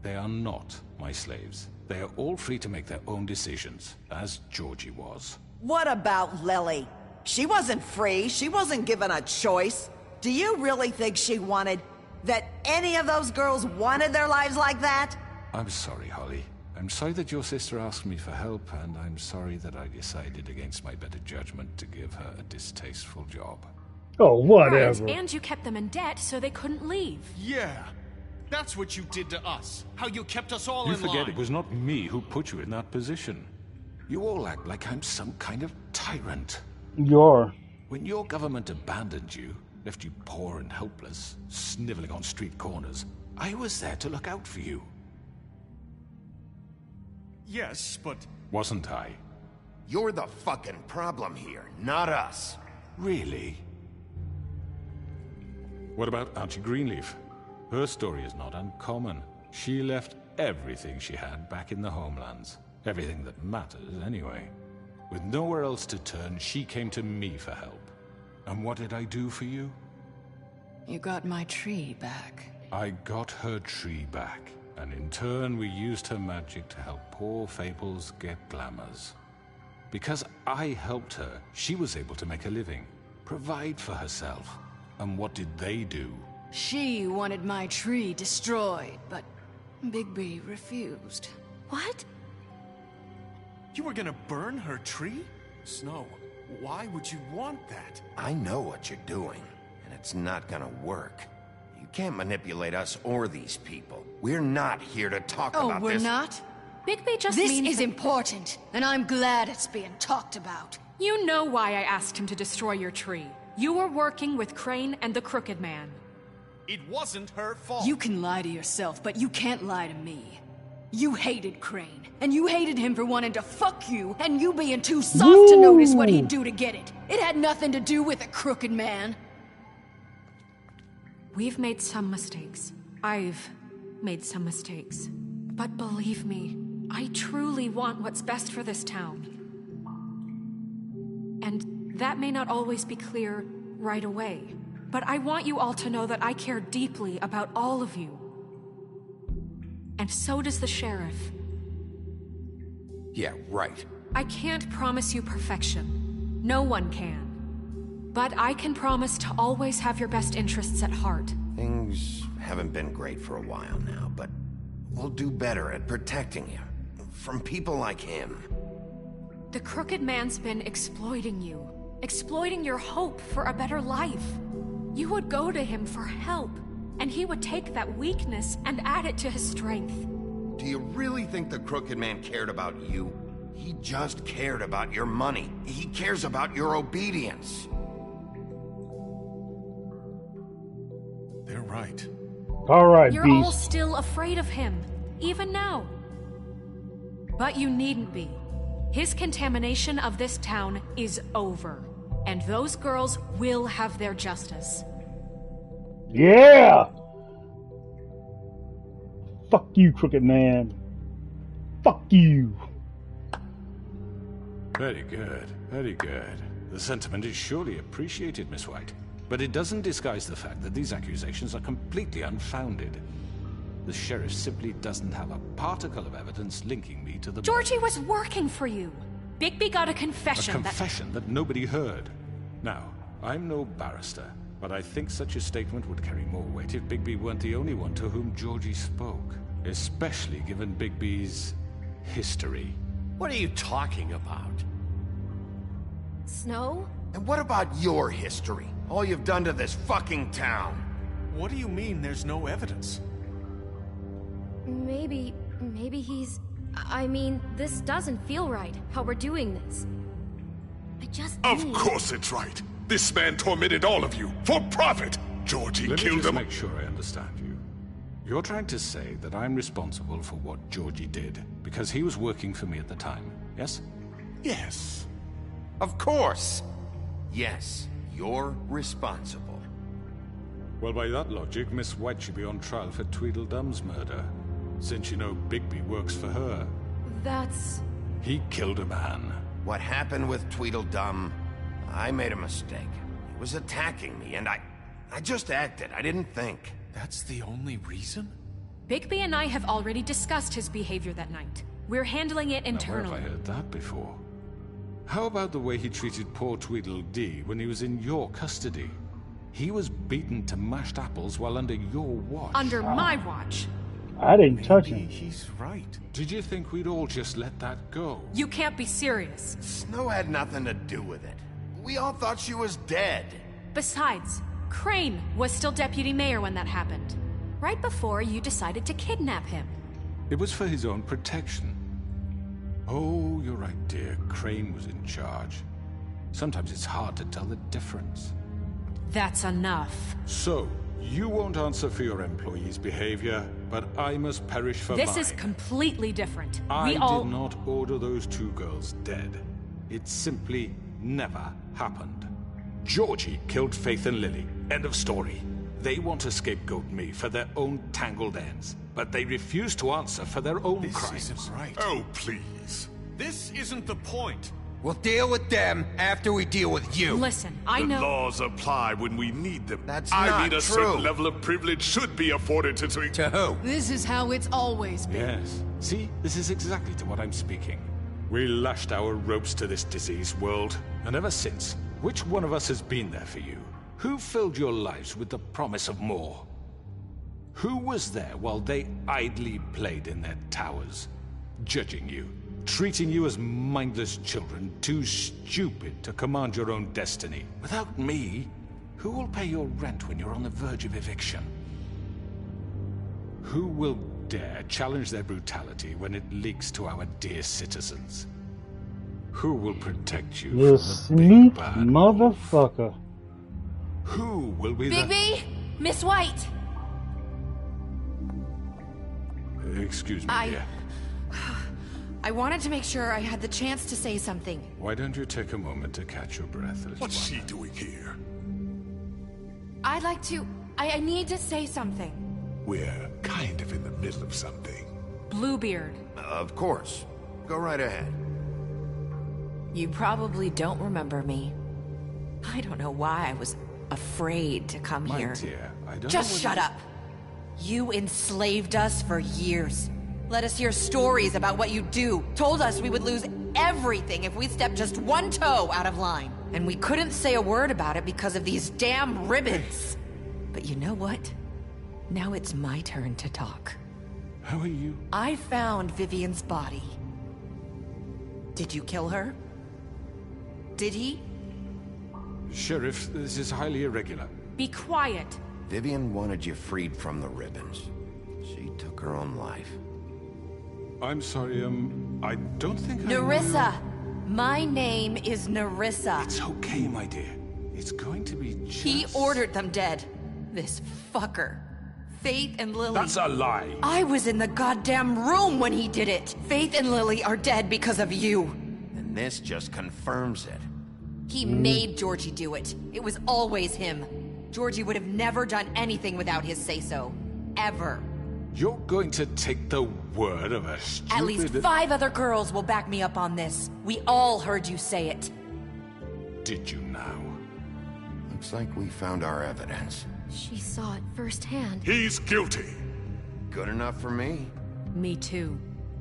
They are not my slaves. They are all free to make their own decisions, as Georgie was. What about Lily? She wasn't free. She wasn't given a choice. Do you really think she wanted... that any of those girls wanted their lives like that? I'm sorry, Holly. I'm sorry that your sister asked me for help, and I'm sorry that I decided against my better judgment to give her a distasteful job. Oh, whatever. Right, and you kept them in debt so they couldn't leave. Yeah. That's what you did to us. How you kept us all You in line. forget it was not me who put you in that position. You all act like I'm some kind of tyrant. You are. When your government abandoned you, left you poor and helpless, sniveling on street corners, I was there to look out for you. Yes, but... Wasn't I? You're the fucking problem here, not us. Really? What about Auntie Greenleaf? Her story is not uncommon. She left everything she had back in the homelands. Everything that matters, anyway. With nowhere else to turn, she came to me for help. And what did I do for you? You got my tree back. I got her tree back, and in turn we used her magic to help poor Fables get glamours. Because I helped her, she was able to make a living, provide for herself. And what did they do? She wanted my tree destroyed, but Bigby refused. What? You were gonna burn her tree? Snow, why would you want that? I know what you're doing, and it's not gonna work. You can't manipulate us or these people. We're not here to talk about this. Oh, we're not? Bigby just This means is important, and I'm glad it's being talked about. You know why I asked him to destroy your tree. You were working with Crane and the Crooked Man. It wasn't her fault. You can lie to yourself, but you can't lie to me. You hated Crane, and you hated him for wanting to fuck you, and you being too soft to notice what he'd do to get it. It had nothing to do with the Crooked Man. We've made some mistakes. I've made some mistakes. But believe me, I truly want what's best for this town. And that may not always be clear right away, but I want you all to know that I care deeply about all of you. And so does the sheriff. Yeah, right. I can't promise you perfection. No one can. But I can promise to always have your best interests at heart. Things haven't been great for a while now, but we'll do better at protecting you. From people like him. The Crooked Man's been exploiting you. Exploiting your hope for a better life. You would go to him for help, and he would take that weakness and add it to his strength. Do you really think the Crooked Man cared about you? He just cared about your money. He cares about your obedience. They're right. All right, You're all still afraid of him, even now. But you needn't be. His contamination of this town is over, and those girls will have their justice. Yeah! Fuck you, Crooked Man. Fuck you. Very good, very good. The sentiment is surely appreciated, Miss White. But it doesn't disguise the fact that these accusations are completely unfounded. The sheriff simply doesn't have a particle of evidence linking me to the... Georgie was working for you. Bigby got a confession. A confession that nobody heard. Now, I'm no barrister, but I think such a statement would carry more weight if Bigby weren't the only one to whom Georgie spoke. Especially given Bigby's history. What are you talking about? Snow? And what about your history? All you've done to this fucking town. What do you mean there's no evidence? Maybe he's... I mean, this doesn't feel right, how we're doing this. I just Of course it's right. This man tormented all of you, for profit! Georgie Let me killed just him. make sure I understand you. You're trying to say that I'm responsible for what Georgie did because he was working for me at the time, yes? Yes. Of course. Yes, you're responsible. Well, by that logic, Miss White should be on trial for Tweedledum's murder, since you know Bigby works for her. That's... He killed a man. What happened with Tweedledum, I made a mistake. He was attacking me, and I just acted. I didn't think. That's the only reason? Bigby and I have already discussed his behavior that night. We're handling it internally. Now, where have I heard that before? How about the way he treated poor Tweedledee when he was in your custody? He was beaten to mashed apples while under your watch. Under my watch. I didn't touch him. He's right. Did you think we'd all just let that go? You can't be serious. Snow had nothing to do with it. We all thought she was dead. Besides, Crane was still deputy mayor when that happened. Right before you decided to kidnap him. It was for his own protection. Oh, you're right, dear. Crane was in charge. Sometimes it's hard to tell the difference. That's enough. So, you won't answer for your employees' behavior, but I must perish for mine. This is completely different. I We all... did not order those two girls dead. It simply never happened. Georgie killed Faith and Lily. End of story. They want to scapegoat me for their own tangled ends, but they refuse to answer for their own crimes. This isn't right. Oh, please. This isn't the point. We'll deal with them after we deal with you. Listen, I know... The laws apply when we need them. That's I not mean, a true. certain level of privilege should be afforded to... To who? This is how it's always been. Yes. See, this is exactly to what I'm speaking. We lashed our ropes to this diseased world, and ever since, which one of us has been there for you? Who filled your lives with the promise of more? Who was there while they idly played in their towers, judging you, treating you as mindless children, too stupid to command your own destiny? Without me, who will pay your rent when you're on the verge of eviction? Who will dare challenge their brutality when it leaks to our dear citizens? Who will protect you You from the sneak big bad motherfucker. Who will be Bigby! Miss White! Excuse me, dear. I wanted to make sure I had the chance to say something. Why don't you take a moment to catch your breath, Elizabeth? What's she doing here? I'd like to... I need to say something. We're kind of in the middle of something. Bluebeard. Of course. Go right ahead. You probably don't remember me. I don't know why I was afraid to come My here. dear, I don't Just know shut up. You enslaved us for years. Let us hear stories about what you do. Told us we would lose everything if we stepped just one toe out of line. And we couldn't say a word about it because of these damn ribbons. But you know what? Now it's my turn to talk. How are you? I found Vivian's body. Did you kill her? Did he? Sheriff, this is highly irregular. Be quiet. Vivian wanted you freed from the ribbons. She took her own life. I'm sorry, I don't think Nerissa! My name is Nerissa. It's okay, my dear. It's going to be just... He ordered them dead. This fucker. Faith and Lily... That's a lie! I was in the goddamn room when he did it! Faith and Lily are dead because of you! And this just confirms it. He made Georgie do it. It was always him. Georgie would have never done anything without his say-so. Ever. You're going to take the word of a stupid... At least 5 other girls will back me up on this. We all heard you say it. Did you now? Looks like we found our evidence. She saw it firsthand. He's guilty. Good enough for me. Me too.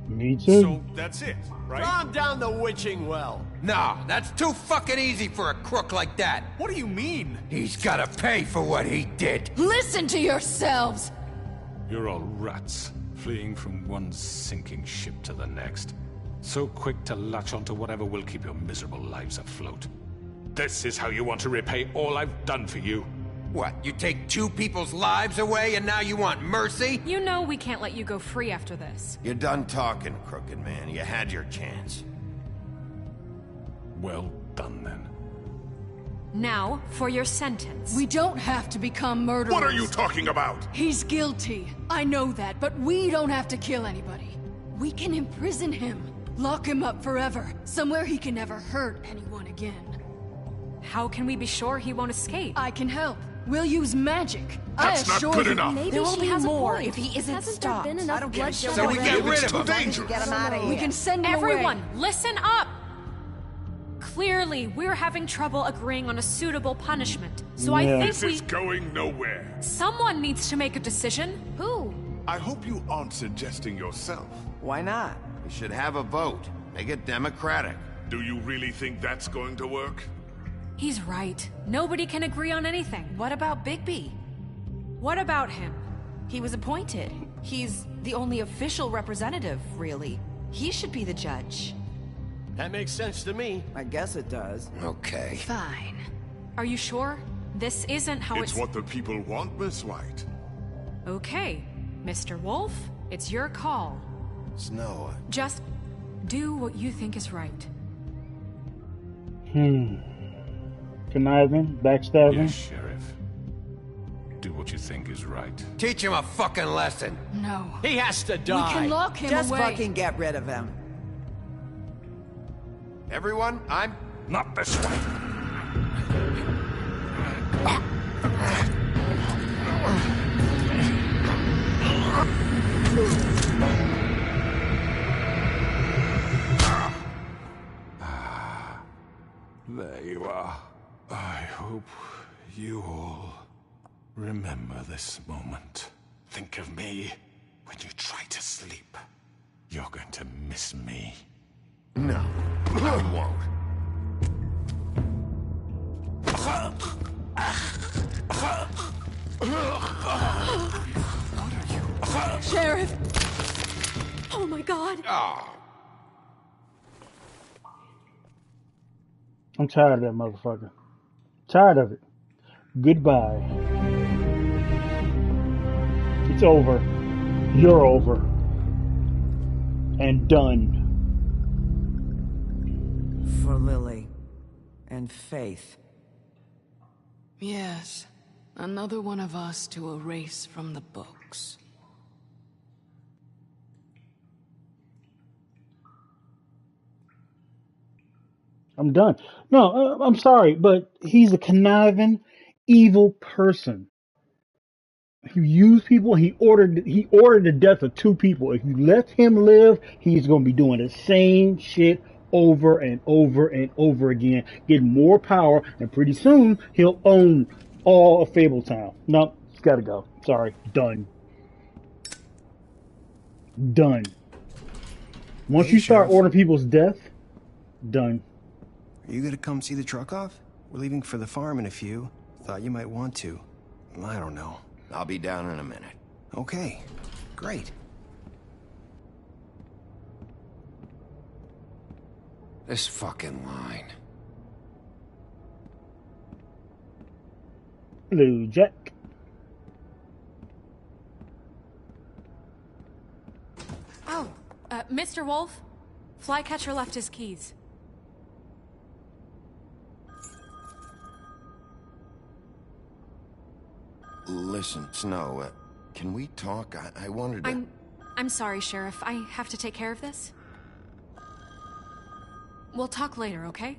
Me too. So that's it, right? Calm down the witching well. No, that's too fucking easy for a crook like that. What do you mean? He's gotta pay for what he did. Listen to yourselves! You're all rats, fleeing from one sinking ship to the next. So quick to latch onto whatever will keep your miserable lives afloat. This is how you want to repay all I've done for you? What, you take 2 people's lives away and now you want mercy? You know we can't let you go free after this. You're done talking, Crooked Man. You had your chance. Well done, then. Now, for your sentence. We don't have to become murderers. What are you talking about? He's guilty. I know that, but we don't have to kill anybody. We can imprison him. Lock him up forever. Somewhere he can never hurt anyone again. How can we be sure he won't escape? I can help. We'll use magic. That's not good enough. Maybe there will she be has more a point. if he isn't Hasn't stopped. there been enough I don't give a bloodshed shit. So we get rid It's of too him. dangerous. Get him out of here. We can send him Everyone, away. listen up! Clearly, we're having trouble agreeing on a suitable punishment. So I think This is going nowhere. someone needs to make a decision. Who? I hope you aren't suggesting yourself. Why not? We should have a vote. Make it democratic. Do you really think that's going to work? He's right. Nobody can agree on anything. What about Bigby? What about him? He was appointed. He's the only official representative, really. He should be the judge. That makes sense to me. I guess it does. Okay. Fine. Are you sure? This isn't how It's what the people want, Miss White. Okay, Mr. Wolf, it's your call. Snow. Just do what you think is right. Conniving, backstabbing. Yes, Sheriff. Do what you think is right. Teach him a fucking lesson. No. He has to We die. can lock him Just away. fucking get rid of him. Everyone, I'm... Not this way. There you are. I hope you all remember this moment. Think of me when you try to sleep. You're going to miss me. No, I won't. Sheriff! Oh my god! I'm tired of that motherfucker. Tired of it. Goodbye. It's over. You're over. And done. For Lily. And Faith. Yes. Another one of us to erase from the books. I'm done. No, I'm sorry, but he's a conniving, evil person. He used people. He ordered the death of 2 people. If you let him live, he's going to be doing the same shit over and over and over again, getting more power, and pretty soon he'll own all of Fabletown. No, it's got to go. Sorry, done. Done. Once you start ordering people's death, done. Are you gonna come see the truck off? We're leaving for the farm in a few. Thought you might want to. I don't know. I'll be down in a minute. Okay, great. This fucking line. Hello, Jack. Oh, Mr. Wolf, Flycatcher left his keys. Listen, Snow, can we talk? I wanted to... I'm sorry, Sheriff. I have to take care of this. We'll talk later, okay?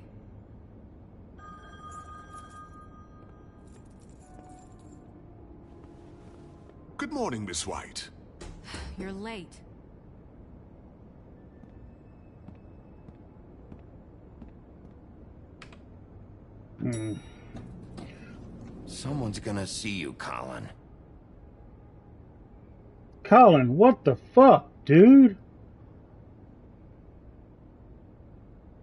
Good morning, Miss White. You're late. Someone's gonna see you, Colin. Colin, what the fuck, dude?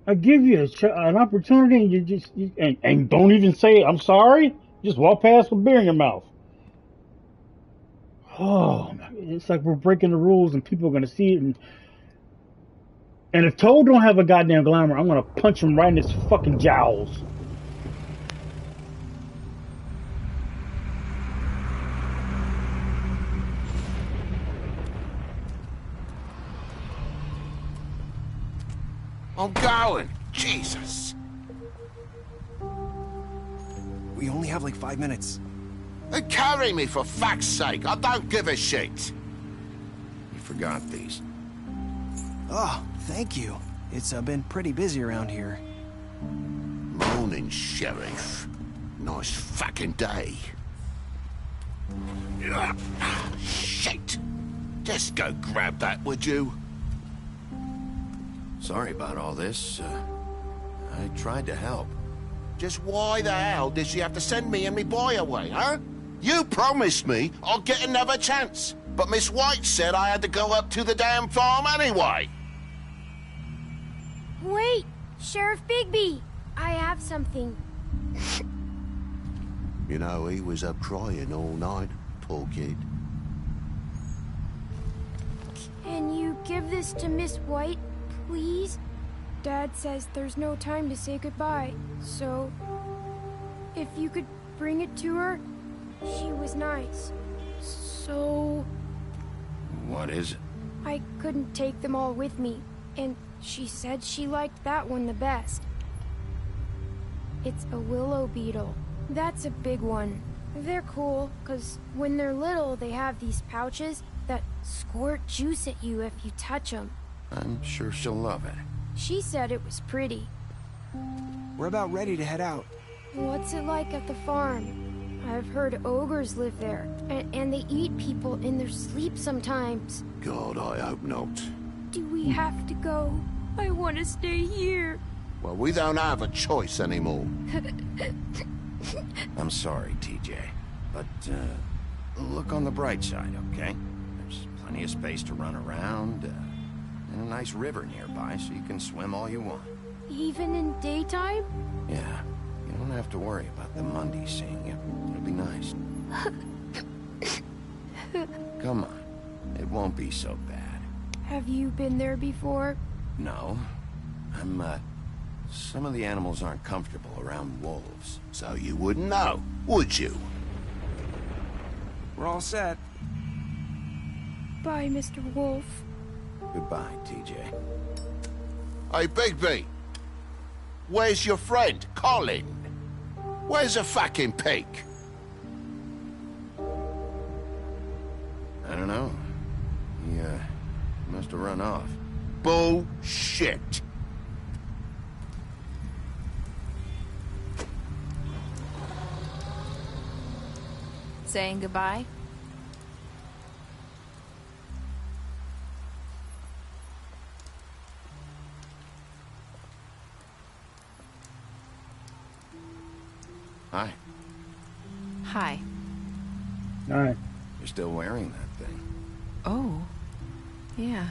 I give you an opportunity, and you just and don't even say I'm sorry. Just walk past with beer in your mouth. Oh, it's like we're breaking the rules, and people are gonna see it. And if Toad don't have a goddamn glamour, I'm gonna punch him right in his fucking jowls. I'm going. Jesus. We only have like 5 minutes. Carry me, for fuck's sake. I don't give a shit. You forgot these. Oh, thank you. It's been pretty busy around here. Morning, Sheriff. Nice fucking day. Shit! Just go grab that, would you? Sorry about all this. I tried to help. Just why the hell did she have to send me and me boy away, huh? You promised me I'll get another chance, but Miss White said I had to go up to the damn farm anyway. Wait! Sheriff Bigby! I have something. You know, he was up crying all night, poor kid. Can you give this to Miss White, please? Dad says there's no time to say goodbye, so... if you could bring it to her, she was nice. So... What is it? I couldn't take them all with me, and she said she liked that one the best. It's a willow beetle. That's a big one. They're cool, because when they're little, they have these pouches that squirt juice at you if you touch them. I'm sure she'll love it. She said it was pretty. We're about ready to head out. What's it like at the farm? I've heard ogres live there, and they eat people in their sleep sometimes. God, I hope not. Do we have to go? I want to stay here. Well, we don't have a choice anymore. I'm sorry, TJ, but look on the bright side, okay? There's plenty of space to run around, and a nice river nearby, so you can swim all you want. Even in daytime? Yeah, you don't have to worry about the Mundies seeing you. It'll be nice. Come on, it won't be so bad. Have you been there before? No, some of the animals aren't comfortable around wolves, so you wouldn't know, would you? We're all set. Bye, Mr. Wolf. Goodbye, TJ. Hey, Bigby! Where's your friend, Colin? Where's the fucking pig? I don't know. He, must have run off. Bullshit! Saying goodbye? Hi. Hi. Alright. You're still wearing that thing. Oh. Yeah.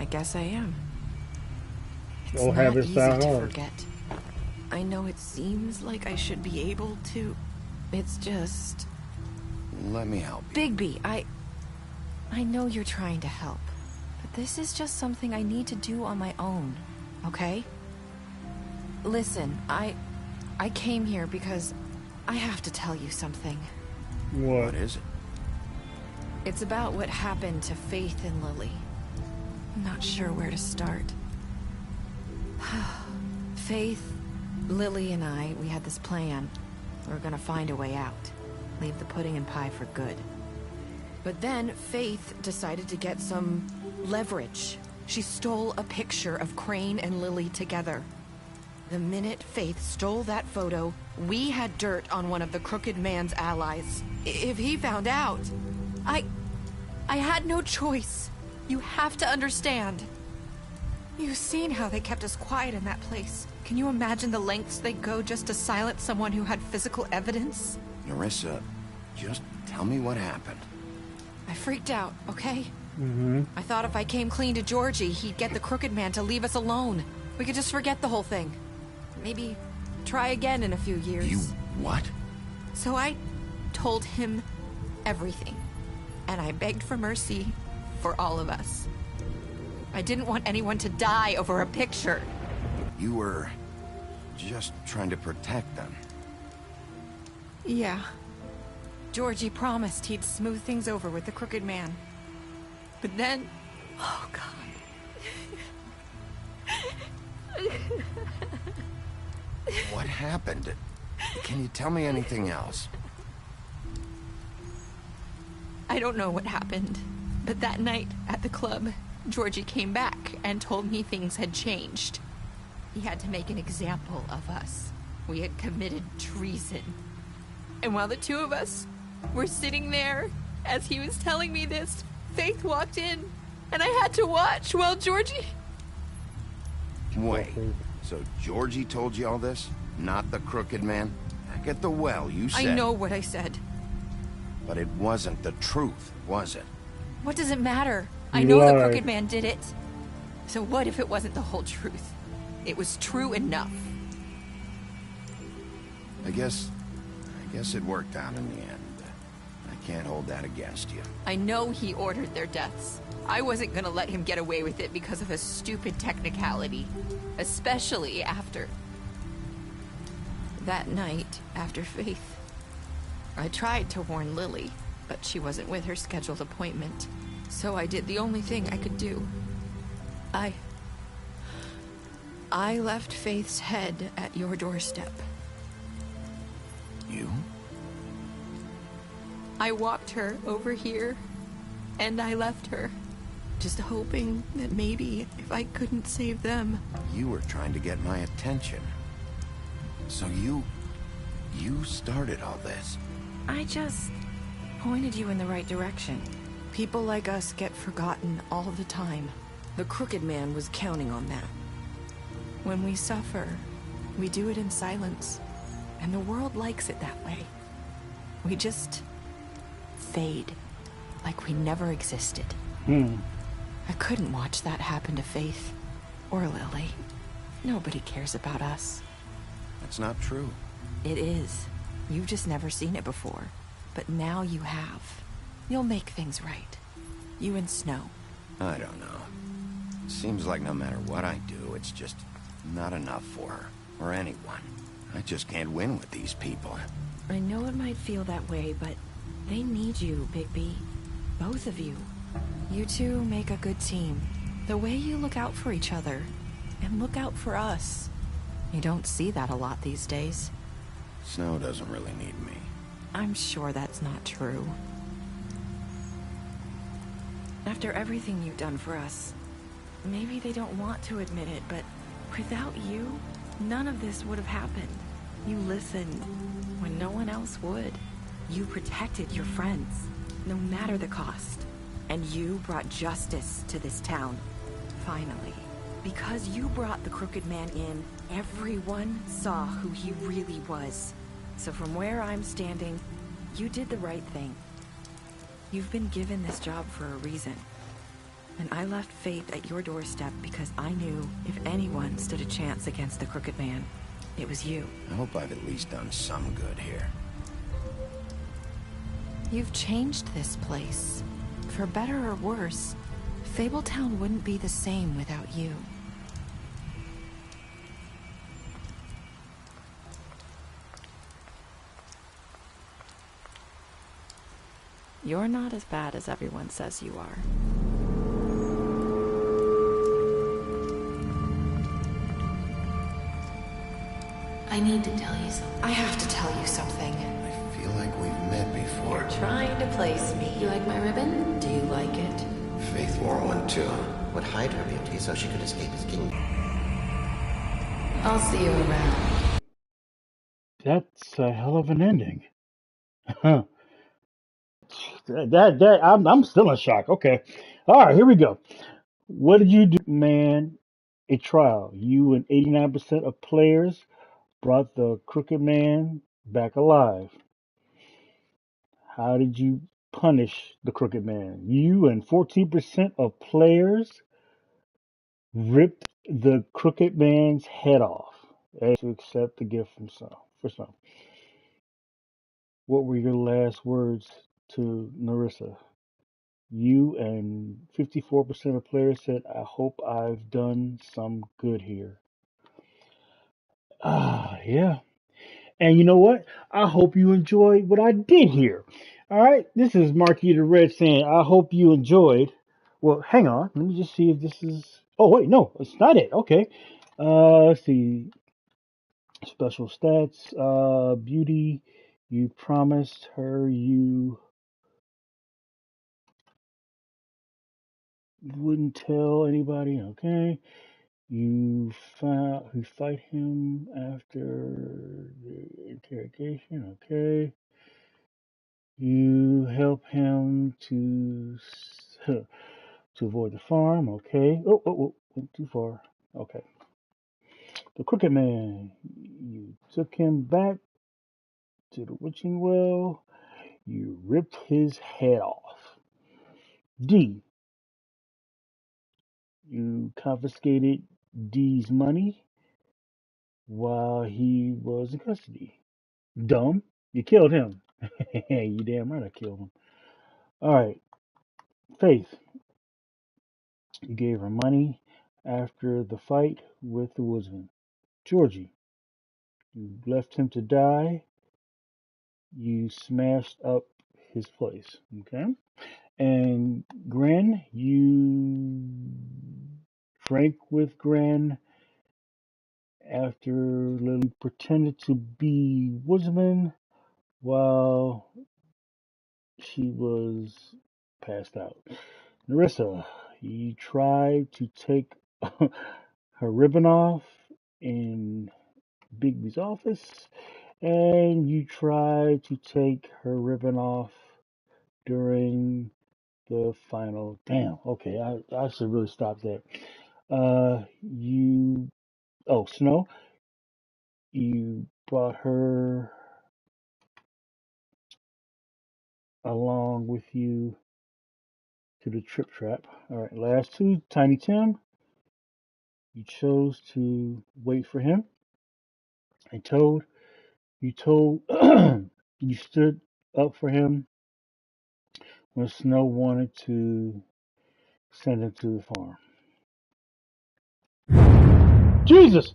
I guess I am. It's Old not habits easy die to hard. forget. I know it seems like I should be able to. It's just... Let me help you. Bigby, I know you're trying to help, but this is just something I need to do on my own, okay? Listen, I came here because I have to tell you something. What is it? It's about what happened to Faith and Lily. I'm not sure where to start. Faith, Lily, and I, we had this plan. We were gonna find a way out. Leave the pudding and pie for good. But then Faith decided to get some leverage. She stole a picture of Crane and Lily together. The minute Faith stole that photo, we had dirt on one of the Crooked Man's allies. If he found out, I had no choice. You have to understand. You've seen how they kept us quiet in that place. Can you imagine the lengths they'd go just to silence someone who had physical evidence? Nerissa, just tell me what happened. I freaked out, okay? Mm-hmm. I thought if I came clean to Georgie, he'd get the Crooked Man to leave us alone. We could just forget the whole thing. Maybe try again in a few years. You what? So I told him everything. And I begged for mercy for all of us. I didn't want anyone to die over a picture. You were just trying to protect them. Yeah. Georgie promised he'd smooth things over with the Crooked Man. But then... Oh, God. What happened? Can you tell me anything else? I don't know what happened, but that night at the club, Georgie came back and told me things had changed. He had to make an example of us. We had committed treason. And while the two of us were sitting there, as he was telling me this, Faith walked in, and I had to watch while Georgie... Wait, so Georgie told you all this? Not the crooked man? Back at the well, you said... I know what I said. But it wasn't the truth, was it? What does it matter? I know the crooked man did it. So what if it wasn't the whole truth? It was true enough. I guess it worked out in the end. I can't hold that against you. I know he ordered their deaths. I wasn't gonna let him get away with it because of a stupid technicality. Especially after... that night, after Faith. I tried to warn Lily, but she wasn't with her scheduled appointment. So I did the only thing I could do. I left Faith's head at your doorstep. You? I walked her over here, and I left her. Just hoping that maybe if I couldn't save them... You were trying to get my attention. So you started all this. I just pointed you in the right direction. People like us get forgotten all the time. The Crooked Man was counting on that. When we suffer, we do it in silence. And the world likes it that way. We just fade, like we never existed. I couldn't watch that happen to Faith or Lily. Nobody cares about us. That's not true. It is. You've just never seen it before. But now you have. You'll make things right. You and Snow. I don't know. It seems like no matter what I do, it's just not enough for her, or anyone. I just can't win with these people. I know it might feel that way, but they need you, Bigby. Both of you. You two make a good team. The way you look out for each other, and look out for us. You don't see that a lot these days. Snow doesn't really need me. I'm sure that's not true. After everything you've done for us, maybe they don't want to admit it, but without you, none of this would have happened. You listened when no one else would. You protected your friends, no matter the cost. And you brought justice to this town, finally. Because you brought the Crooked Man in, everyone saw who he really was. So from where I'm standing, you did the right thing. You've been given this job for a reason. And I left Faith at your doorstep because I knew if anyone stood a chance against the Crooked Man, it was you. I hope I've at least done some good here. You've changed this place. For better or worse, Fabletown wouldn't be the same without you. You're not as bad as everyone says you are. I need to tell you something. I have to tell you something. I feel like we've met before. You're trying to place me. You like my ribbon? Do you like it? Faith wore one too. Would hide her beauty so she could escape his kingdom. I'll see you around. That's a hell of an ending. I'm still in shock. Okay. All right, here we go. What did you do, man? A trial. You and 89% of players brought the Crooked Man back alive. How did you punish the Crooked Man? You and 14% of players ripped the Crooked Man's head off to accept the gift from Snow. What were your last words to Nerissa? You and 54% of players said, I hope I've done some good here. Yeah. And you know what? I hope you enjoyed what I did here. All right. This is Marquis the Red saying, I hope you enjoyed. Well, hang on. Let me just see if this is. Oh, wait. No, it's not it. Okay. Let's see. Special stats, beauty. You promised her you wouldn't tell anybody. Okay. You fight him after the interrogation. Okay. You help him to to avoid the farm. Okay. Oh, went too far. Okay. The Crooked Man. You took him back to the witching well. You ripped his head off. D. You confiscated D's money while he was in custody. Dumb. You killed him. You damn right I killed him. Alright. Faith. You gave her money after the fight with the woodsman. Georgie. You left him to die. You smashed up his place. Okay? And Gren, you drank with Gren after Lily pretended to be woodsman while she was passed out. Narissa, you tried to take her ribbon off in Bigby's office, and you tried to take her ribbon off during the final. Damn, okay, I should really stop that. Snow, you brought her along with you to the Trip Trap. Alright, last two. Tiny Tim, you chose to wait for him. And Toad, you you stood up for him when Snow wanted to send him to the farm. Jesus!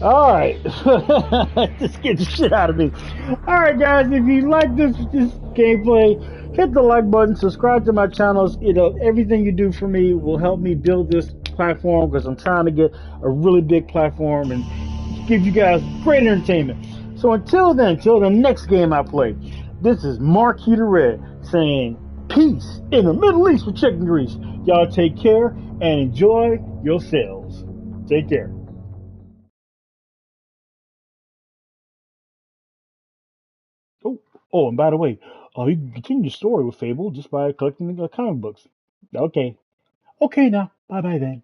Alright. Just get the shit out of me. Alright guys, if you like this gameplay, hit the like button, subscribe to my channels. You know, everything you do for me will help me build this platform because I'm trying to get a really big platform and give you guys great entertainment. So until then, till the next game I play, this is Marquis the Red saying peace in the Middle East with chicken grease. Y'all take care and enjoy yourselves. Take care. Oh, and by the way, you can continue your story with Fable just by collecting the comic books. Okay. Okay now. Bye-bye then.